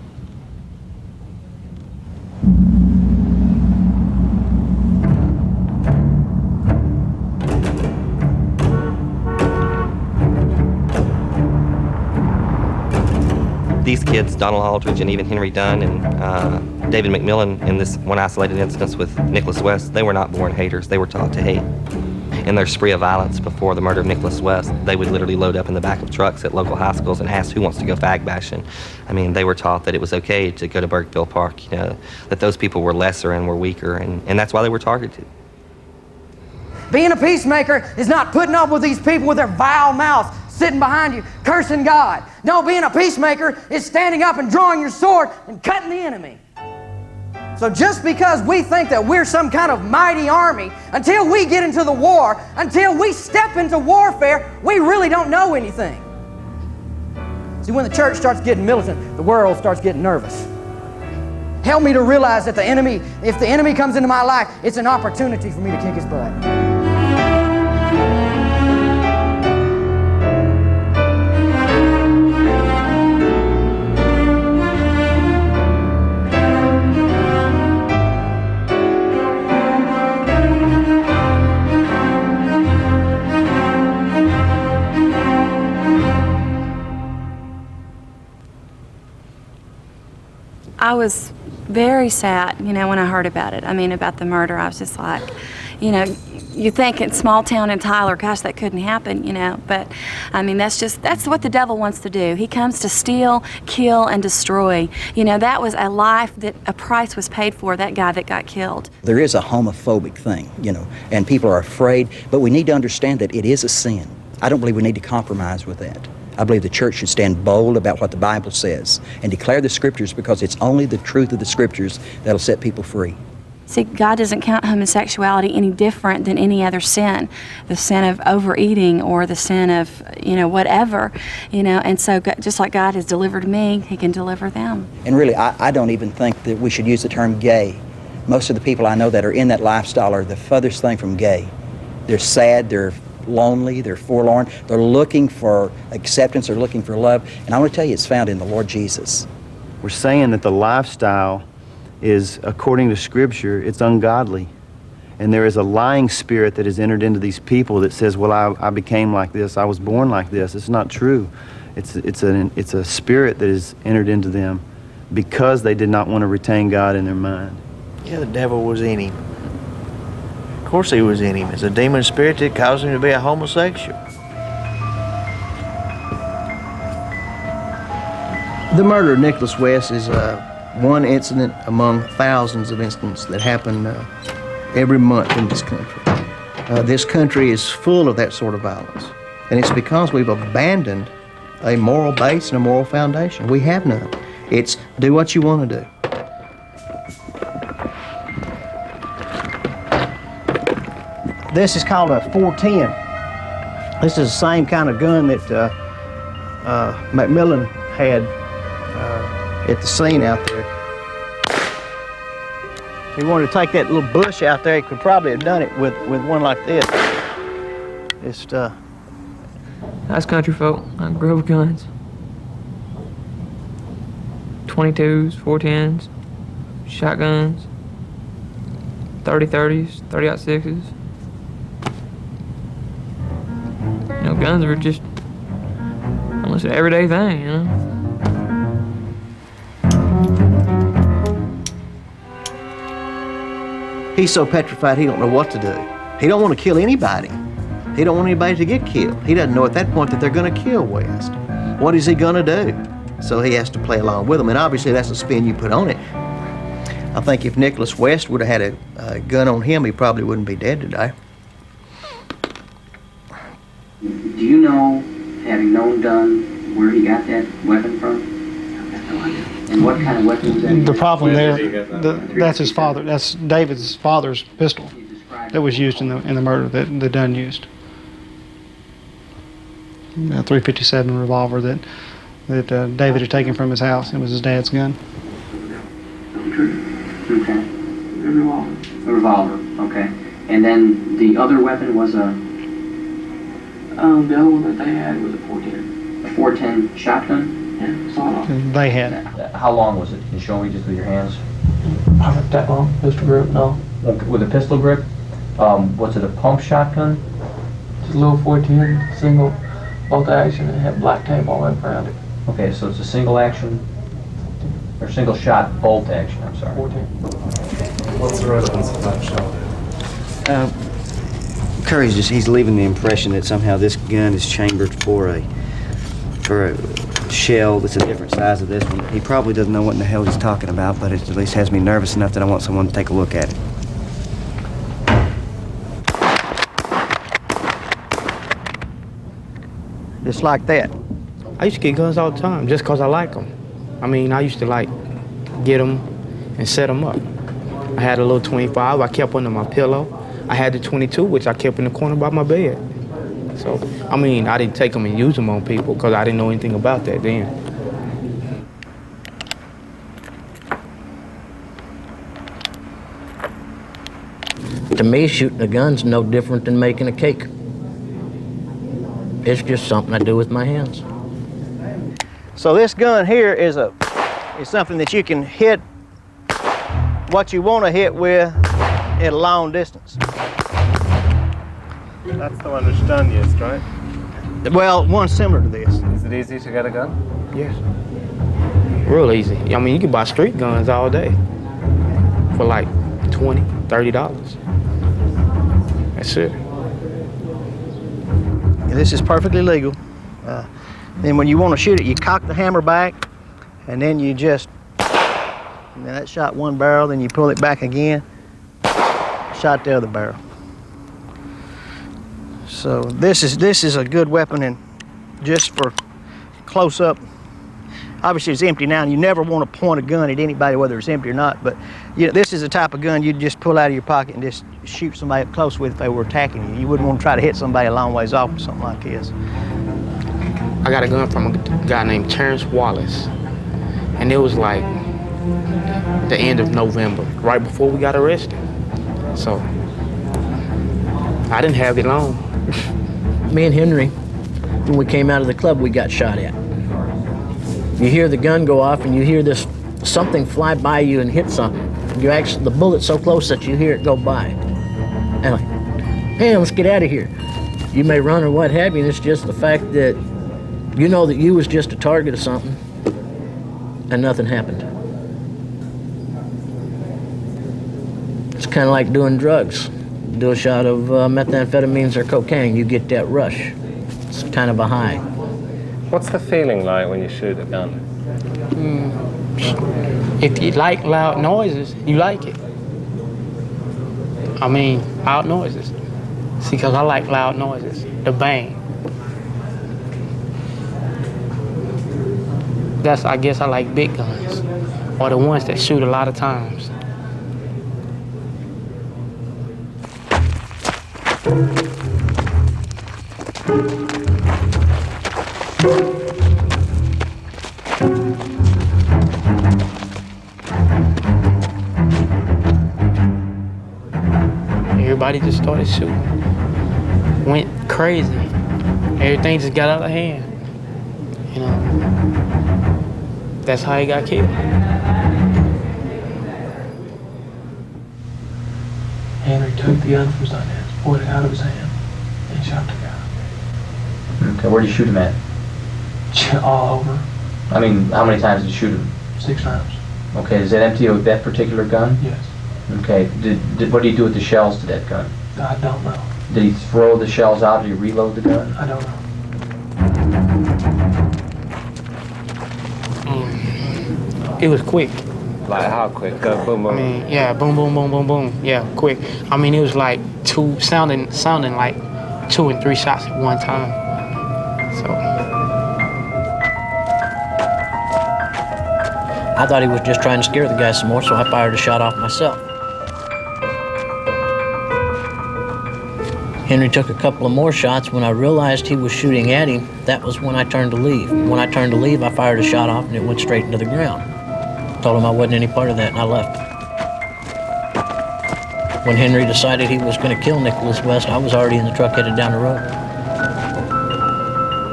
these kids, Donald Aldridge and even Henry Dunn and David McMillan, in this one isolated instance with Nicholas West, they were not born haters. They were taught to hate. In their spree of violence before the murder of Nicholas West, they would literally load up in the back of trucks at local high schools and ask who wants to go fag bashing. I mean, they were taught that it was okay to go to Burkeville Park, you know, that those people were lesser and were weaker, and that's why they were targeted. Being a peacemaker is not putting up with these people with their vile mouths sitting behind you, cursing God. No, being a peacemaker is standing up and drawing your sword and cutting the enemy. So just because we think that we're some kind of mighty army, until we get into the war, until we step into warfare, we really don't know anything. See, when the church starts getting militant, the world starts getting nervous. Help me to realize that if the enemy comes into my life, it's an opportunity for me to kick his butt. I was very sad, you know, when I heard about it. I mean, about the murder. I was just like, you know, you think in small town in Tyler, gosh, that couldn't happen, you know. But, I mean, that's what the devil wants to do. He comes to steal, kill, and destroy. You know, that was a life that a price was paid for, that guy that got killed. There is a homophobic thing, you know, and people are afraid, but we need to understand that it is a sin. I don't believe we need to compromise with that. I believe the church should stand bold about what the Bible says and declare the Scriptures, because it's only the truth of the Scriptures that'll set people free. See, God doesn't count homosexuality any different than any other sin, the sin of overeating or the sin of, you know, whatever, you know, and so just like God has delivered me, He can deliver them. And really, I don't even think that we should use the term gay. Most of the people I know that are in that lifestyle are the furthest thing from gay. They're sad, they're lonely, they're forlorn, they're looking for acceptance, they're looking for love, and I want to tell you, it's found in the Lord Jesus. We're saying that the lifestyle is, according to Scripture, it's ungodly. And there is a lying spirit that has entered into these people that says, well, I became like this, I was born like this. It's not true. It's a spirit that has entered into them because they did not want to retain God in their mind. Yeah, the devil was in him. Of course he was in him. It's a demon spirit that caused him to be a homosexual. The murder of Nicholas West is one incident among thousands of incidents that happen every month in this country. This country is full of that sort of violence. And it's because we've abandoned a moral base and a moral foundation. We have none. It's do what you want to do. This is called a 410. This is the same kind of gun that McMillan had at the scene out there. If he wanted to take that little bush out there, he could probably have done it with one like this. It's Nice country folk. I grew up with guns. 22s, 410s, shotguns, 30-30s, 30-06s. You know, guns were just almost an everyday thing, you know? He's so petrified he don't know what to do. He don't want to kill anybody. He don't want anybody to get killed. He doesn't know at that point that they're going to kill West. What is he going to do? So he has to play along with them, and obviously that's the spin you put on it. I think if Nicholas West would have had a gun on him, he probably wouldn't be dead today. Do you know, having known Dunn, where he got that weapon from? And what kind of weapon was that? The problem there, that's his father. That's David's father's pistol that was used in the murder that Dunn used. A .357 revolver that David had taken from his house. It was his dad's gun. Okay. A revolver. A revolver. Okay. And then the other weapon was a. The other one that they had was a 410. A 410 shotgun. Yeah, sawed-off. They had. How long was it? Can you show me just with your hands? Not that long. Pistol grip, no. With a pistol grip? Was it a pump shotgun? Just a little 410 single bolt action and had black tape all the way around it. Okay, so it's a single action, or single shot bolt action, I'm sorry. What's the relevance of that shot? Curry's he's leaving the impression that somehow this gun is chambered for a shell that's a different size of this one. He probably doesn't know what in the hell he's talking about, but it at least has me nervous enough that I want someone to take a look at it. Just like that. I used to get guns all the time just because I like them. I mean, I used to like get them and set them up. I had a little 25 I kept under my pillow. I had the 22, which I kept in the corner by my bed. So, I mean, I didn't take them and use them on people because I didn't know anything about that then. To me, shooting a gun's no different than making a cake. It's just something I do with my hands. So this gun here is something that you can hit what you want to hit with at a long distance. That's the one which John used, right? Well, one similar to this. Is it easy to get a gun? Yes. Real easy. I mean, you can buy street guns all day for like $20, $30. That's it. This is perfectly legal. Then when you want to shoot it, you cock the hammer back, and then you just, and then that shot one barrel, then you pull it back again, shot the other barrel. So this is a good weapon, and just for close up. Obviously it's empty now, and you never want to point a gun at anybody whether it's empty or not, but you know, this is the type of gun you'd just pull out of your pocket and just shoot somebody up close with if they were attacking you. You wouldn't want to try to hit somebody a long ways off with something like this. I got a gun from a guy named Terrence Wallace, and it was like the end of November, right before we got arrested. So I didn't have it long. Me and Henry, when we came out of the club, we got shot at. You hear the gun go off and you hear this something fly by you and hit something. The bullet's so close that you hear it go by. And like, hey, let's get out of here. You may run or what have you, and it's just the fact that you know that you was just a target of something and nothing happened. It's kind of like doing drugs. Do a shot of methamphetamines or cocaine, you get that rush. It's kind of a high. What's the feeling like when you shoot a gun? If you like loud noises, you like it. I mean, loud noises. See, because I like loud noises, the bang. I guess I like big guns, or the ones that shoot a lot of times. Everybody just started shooting. Went crazy. Everything just got out of hand. You know, that's how he got killed. Henry took the gun from Sundance, pulled it out of his hand, and shot the guy. Okay, where did you shoot him at? All over. I mean, how many times did you shoot him? 6 times. Okay, is that empty of that particular gun? Yes. Okay, what did he do with the shells to that gun? I don't know. Did he throw the shells out? Did he reload the gun? I don't know. It was quick. Like how quick? Go boom, boom. I mean, yeah, boom, boom, boom, boom, boom. Yeah, quick. I mean, it was like sounding like 2 and 3 shots at one time. So. I thought he was just trying to scare the guy some more, so I fired a shot off myself. Henry took a couple of more shots. When I realized he was shooting at him, that was when I turned to leave. When I turned to leave, I fired a shot off and it went straight into the ground. Told him I wasn't any part of that and I left. When Henry decided he was going to kill Nicholas West, I was already in the truck headed down the road.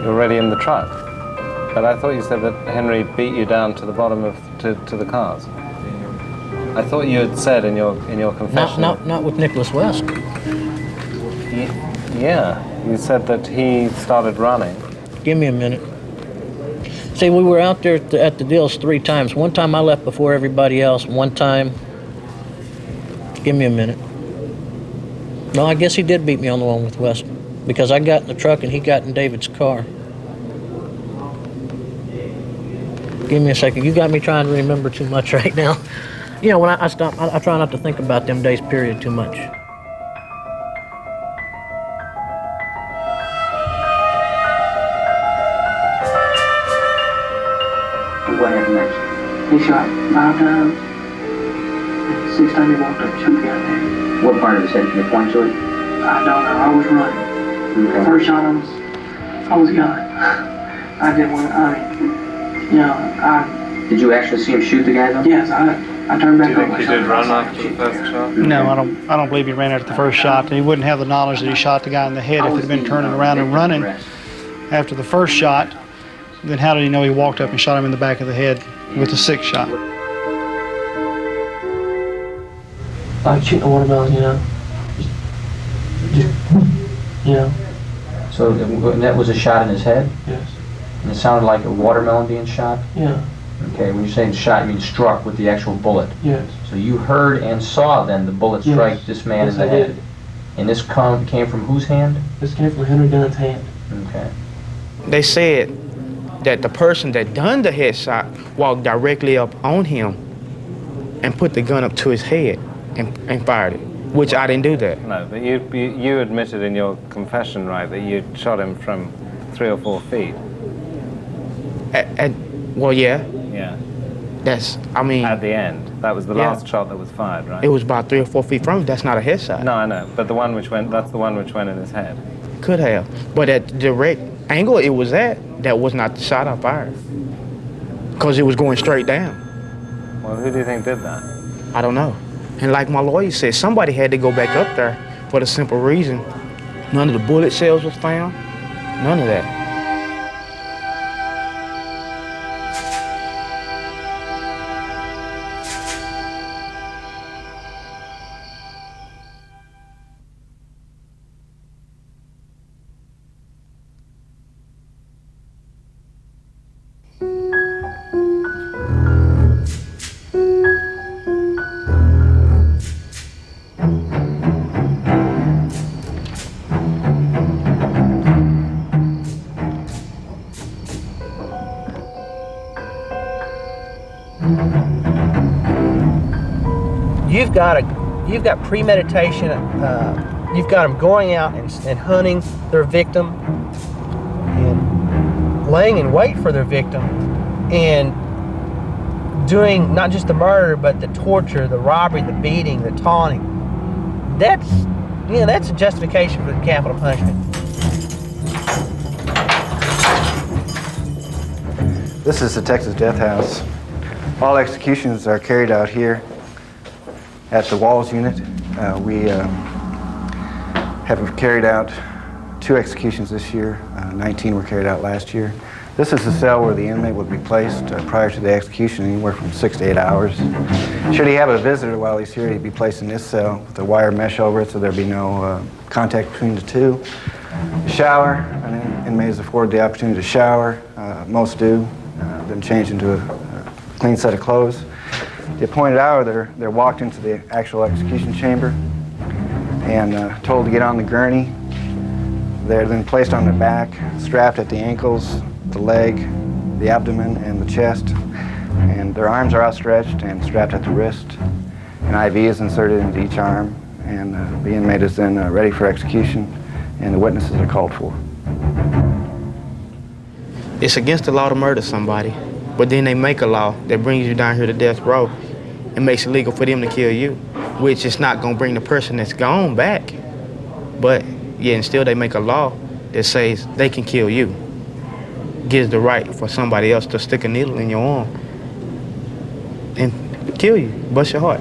You're already in the truck? But I thought you said that Henry beat you down to the bottom of to the cars. I thought you had said in your confession. Not with Nicholas West. Yeah, you said that he started running. Give me a minute. See, we were out there at the deals 3 times. One time I left before everybody else. One time, give me a minute. No, I guess he did beat me on the one with West, because I got in the truck and he got in David's car. Give me a second. You got me trying to remember too much right now. You know, when I stop, I try not to think about them days, period, too much. What happened next? He shot 5 times. 6 times he walked up and shot the guy in the head. What part of his head can you point to it? I don't know. I was running. Okay. First shot I was gone. I didn't want to, you know, Did you actually see him shoot the guy though? Yes, I turned back Do you over. think he did run after the first shot? No, I don't believe he ran after the first shot. He wouldn't have the knowledge that he shot the guy in the head if he'd been turning around and running after the first shot. Then how did he know he walked up and shot him in the back of the head with the 6th shot? Like shooting a watermelon, you know. Just, you know. So that was a shot in his head? Yes. And it sounded like a watermelon being shot? Yeah. Okay, when you're saying shot, you mean struck with the actual bullet? Yes. So you heard and saw then the bullet strike this man in the head? Did. And this came from whose hand? This came from Henry Dunn's hand. Okay. They said that the person that done the headshot walked directly up on him and put the gun up to his head and fired it, which I didn't do that. No, but you admitted in your confession, right, that you shot him from 3 or 4 feet. Well, yeah. Yeah. I mean... At the end. That was the last shot that was fired, right? It was about 3 or 4 feet from him. That's not a headshot. No, I know, but that's the one which went in his head. Could have. But at the direct angle it was at, that was not the shot I fired. Because it was going straight down. Well, who do you think did that? I don't know. And like my lawyer said, somebody had to go back up there for the simple reason none of the bullet shells was found. None of that. You've got premeditation. You've got them going out and hunting their victim and laying in wait for their victim and doing not just the murder but the torture, the robbery, the beating, the taunting. That's a justification for the capital punishment. This is the Texas Death House. All executions are carried out here at the Walls Unit. We have carried out 2 executions this year. 19 were carried out last year. This is the cell where the inmate would be placed prior to the execution, anywhere from 6 to 8 hours. Should he have a visitor while he's here, he'd be placed in this cell with a wire mesh over it so there'd be no contact between the two. Shower, an inmate is afforded the opportunity to shower. Most do, then change into a clean set of clothes. The appointed hour, they're walked into the actual execution chamber and told to get on the gurney. They're then placed on their back, strapped at the ankles, the leg, the abdomen, and the chest. And their arms are outstretched and strapped at the wrist. An IV is inserted into each arm, and the inmate is then ready for execution, and the witnesses are called for. It's against the law to murder somebody, but then they make a law that brings you down here to death row and makes it legal for them to kill you, which is not going to bring the person that's gone back. But yeah, and still they make a law that says they can kill you. Gives the right for somebody else to stick a needle in your arm and kill you, bust your heart.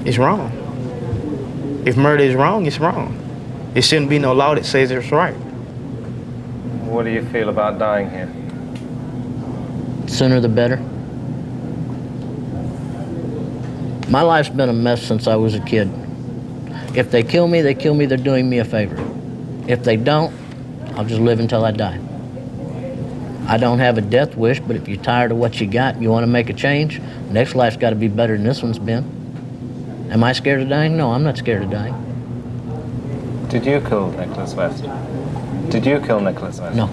It's wrong. If murder is wrong, it's wrong. There shouldn't be no law that says it's right. What do you feel about dying here? Sooner the better. My life's been a mess since I was a kid. If they kill me, they're doing me a favor. If they don't, I'll just live until I die. I don't have a death wish, but if you're tired of what you got and you want to make a change, next life's got to be better than this one's been. Am I scared of dying? No, I'm not scared of dying. Did you kill Nicholas West? Did you kill Nicholas West? No.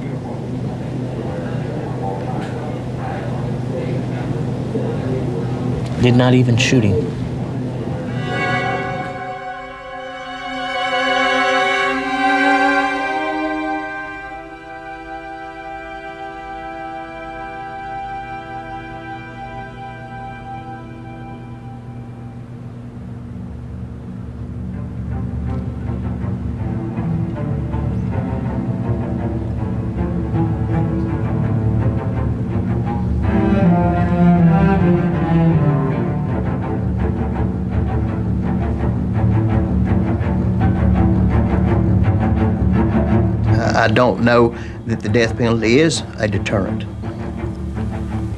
Did not even shoot him. I don't know that the death penalty is a deterrent.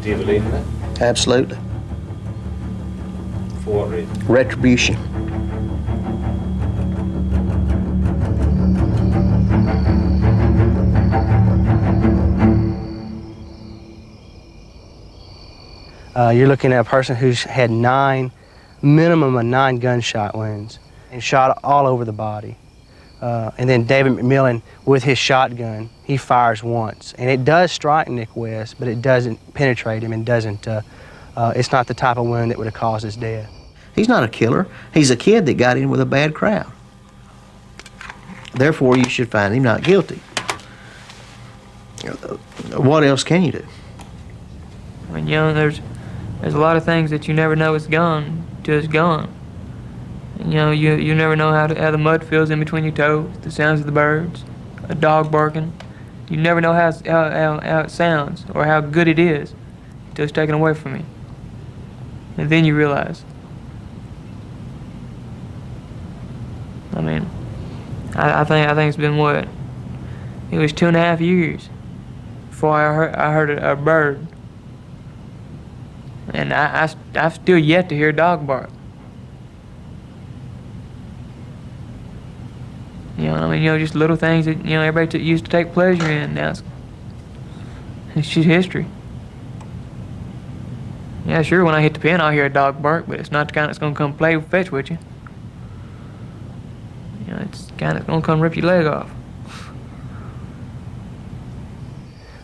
Do you believe in it? Absolutely. For what reason? Retribution. You're looking at a person who's had minimum of 9 gunshot wounds and shot all over the body. And then David McMillan, with his shotgun, he fires once. And it does strike Nick West, but it doesn't penetrate him and doesn't, it's not the type of wound that would have caused his death. He's not a killer. He's a kid that got in with a bad crowd. Therefore, you should find him not guilty. What else can you do? I mean, you know, there's a lot of things that you never know is gone till it's gone. And, you know, you never know how the mud feels in between your toes, the sounds of the birds, a dog barking. You never know how it sounds or how good it is until it's taken away from you. And then you realize. I mean, I think it's been what? It was 2.5 years before I heard a bird. And I've still yet to hear a dog bark. You know, I mean, you know, just little things that, you know, everybody used to take pleasure in. Now it's just history. Yeah, sure, when I hit the pen, I'll hear a dog bark, but it's not the kind that's gonna come play fetch with you. You know, it's the kind that's gonna come rip your leg off.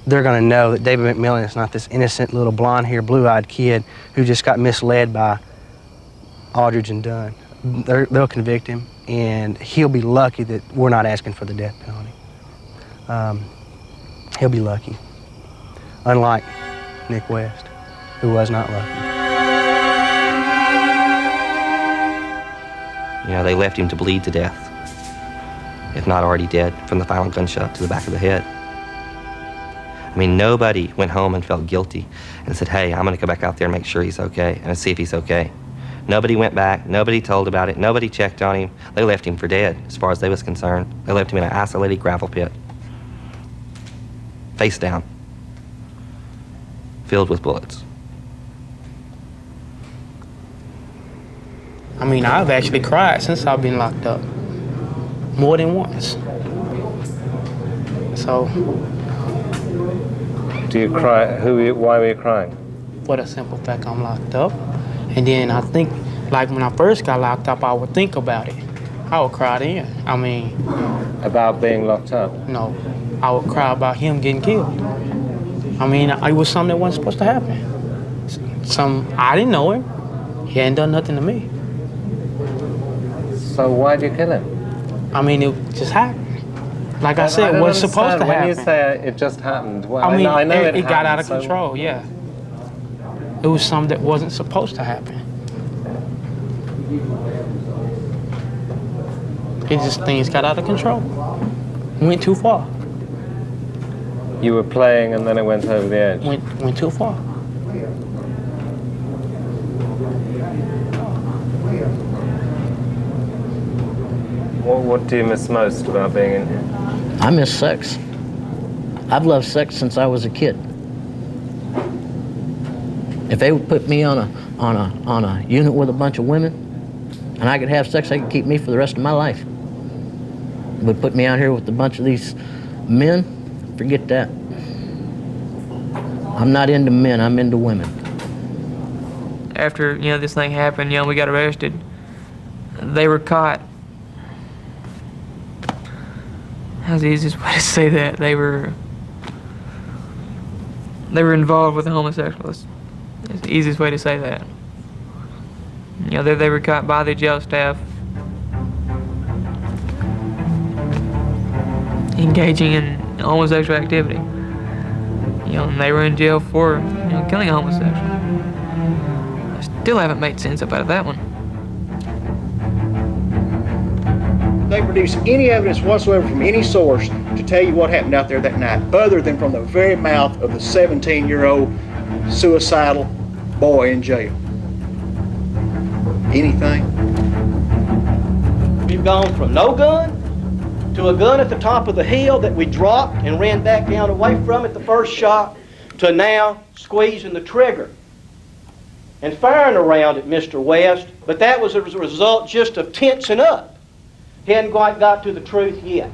They're going to know that David McMillan is not this innocent little blonde-haired, blue-eyed kid who just got misled by Aldridge and Dunn. They'll convict him, and he'll be lucky that we're not asking for the death penalty. He'll be lucky, unlike Nick West, who was not lucky. You know, they left him to bleed to death, if not already dead, from the final gunshot to the back of the head. I mean, nobody went home and felt guilty and said, hey, I'm going to go back out there and make sure he's okay and see if he's okay. Nobody went back. Nobody told about it. Nobody checked on him. They left him for dead, as far as they was concerned. They left him in an isolated gravel pit, face down, filled with bullets. I mean, I've actually cried since I've been locked up, more than once. So. Do you cry? Why were you crying? For the simple fact I'm locked up. And then I think, like when I first got locked up, I would think about it. I would cry then. I mean. About being locked up? No, I would cry about him getting killed. I mean, it was something that wasn't supposed to happen. I didn't know him. He hadn't done nothing to me. So why'd you kill him? I mean, it just happened. Like I said, it wasn't supposed to happen. When you say it just happened, well, I mean, I know it got out of happened, control, yeah. It was something that wasn't supposed to happen. Things got out of control. Went too far. You were playing and then it went over the edge? Went too far. What do you miss most about being in here? I miss sex. I've loved sex since I was a kid. If they would put me on a unit with a bunch of women, and I could have sex, they could keep me for the rest of my life. Would put me out here with a bunch of these men, forget that. I'm not into men, I'm into women. After, this thing happened, we got arrested. They were caught. How's the easiest way to say that? They were involved with the homosexuals. It's the easiest way to say that. They were caught by the jail staff engaging in homosexual activity. And they were in jail for, killing a homosexual. I still haven't made sense up out of that one. They produce any evidence whatsoever from any source to tell you what happened out there that night, other than from the very mouth of the 17-year-old suicidal boy in jail. Anything? We've gone from no gun to a gun at the top of the hill that we dropped and ran back down away from it the first shot, to now squeezing the trigger and firing around at Mr. West, but that was a result just of tensing up. He hadn't quite got to the truth yet.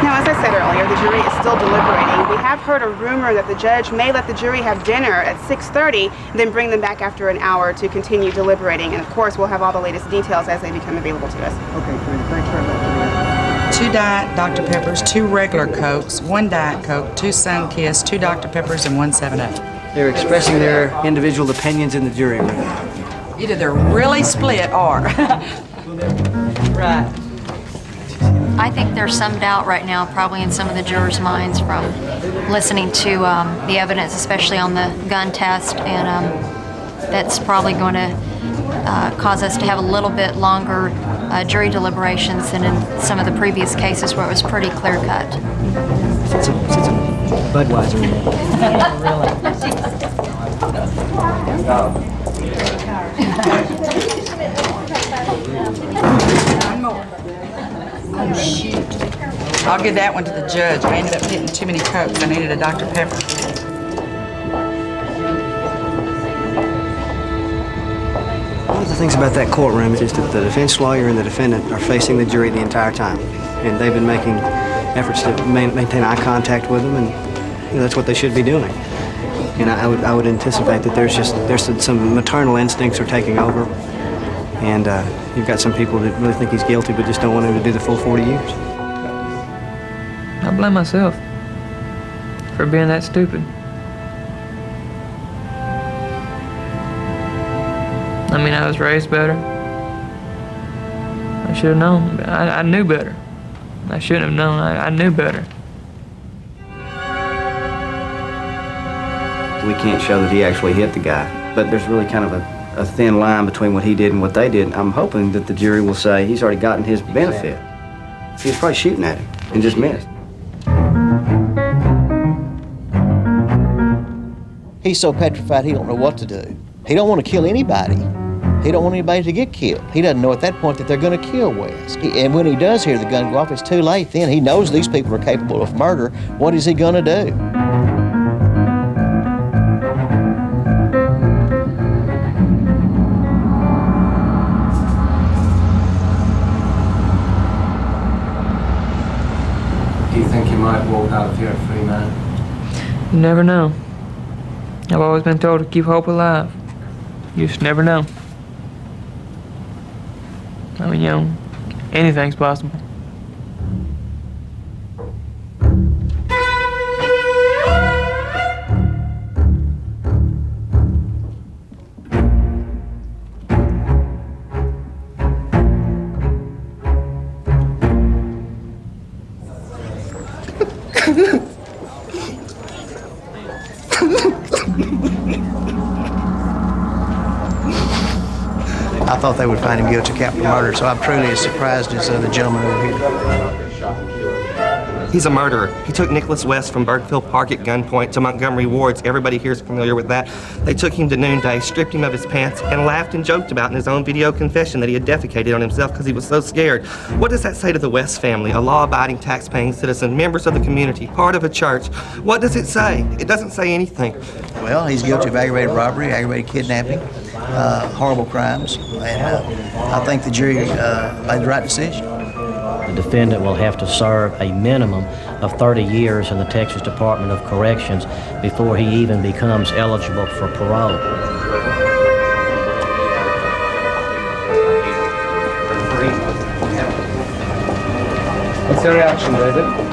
Now, as I said earlier, the jury is still deliberating. We have heard a rumor that the judge may let the jury have dinner at 6:30, then bring them back after an hour to continue deliberating. And of course, we'll have all the latest details as they become available to us. Okay, Trina, thanks very much. 2 Diet Dr. Peppers, 2 regular Cokes, 1 Diet Coke, 2 Sunkist, 2 Dr. Peppers, and 1 7-Up. They're expressing their individual opinions in the jury room. Either they're really split or. Right. I think there's some doubt right now, probably in some of the jurors' minds from listening to the evidence, especially on the gun test, and that's probably going to cause us to have a little bit longer jury deliberations than in some of the previous cases where it was pretty clear-cut. Since a Budweiser. One more. Oh, shoot. I'll give that one to the judge. I ended up getting too many Cokes. I needed a Dr. Pepper. One of the things about that courtroom is that the defense lawyer and the defendant are facing the jury the entire time. And they've been making efforts to maintain eye contact with them, and that's what they should be doing. And I would anticipate that there's some maternal instincts are taking over, and you've got some people that really think he's guilty but just don't want him to do the full 40 years. I blame myself for being that stupid. I mean, I was raised better. I should have known. I knew better. I shouldn't have known. I knew better. We can't show that he actually hit the guy, but there's really kind of a thin line between what he did and what they did. I'm hoping that the jury will say he's already gotten his benefit. He was probably shooting at him and just missed. He's so petrified he don't know what to do. He don't want to kill anybody. He don't want anybody to get killed. He doesn't know at that point that they're going to kill West. And when he does hear the gun go off, it's too late then. He knows these people are capable of murder. What is he going to do? Do you think you might walk out of here a free man? You never know. I've always been told to keep hope alive. You just never know. I mean, anything's possible. I thought they would find him guilty of capital murder, so I'm truly as surprised as the gentleman over here. He's a murderer. He took Nicholas West from Burkeville Park at gunpoint to Montgomery Ward's. Everybody here is familiar with that. They took him to Noonday, stripped him of his pants, and laughed and joked about in his own video confession that he had defecated on himself because he was so scared. What does that say to the West family, a law-abiding, tax-paying citizen, members of the community, part of a church? What does it say? It doesn't say anything. Well, he's guilty of aggravated robbery, aggravated kidnapping, horrible crimes, and I think the jury made the right decision. The defendant will have to serve a minimum of 30 years in the Texas Department of Corrections before he even becomes eligible for parole. What's your reaction, David?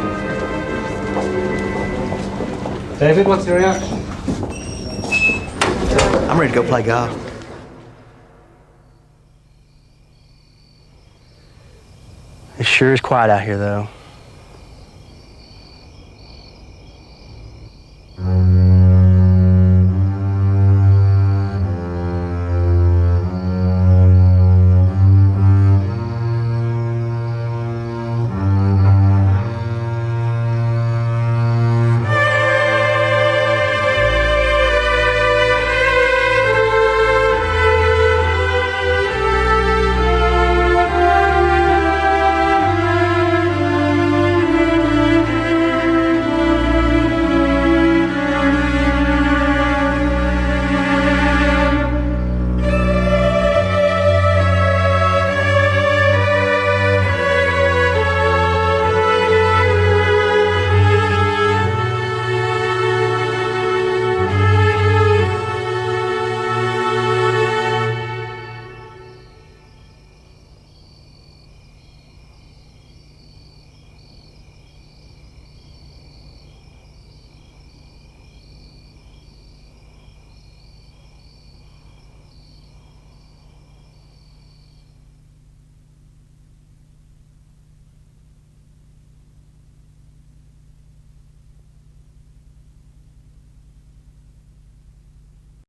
David, what's your reaction? I'm ready to go play golf. It sure is quiet out here, though.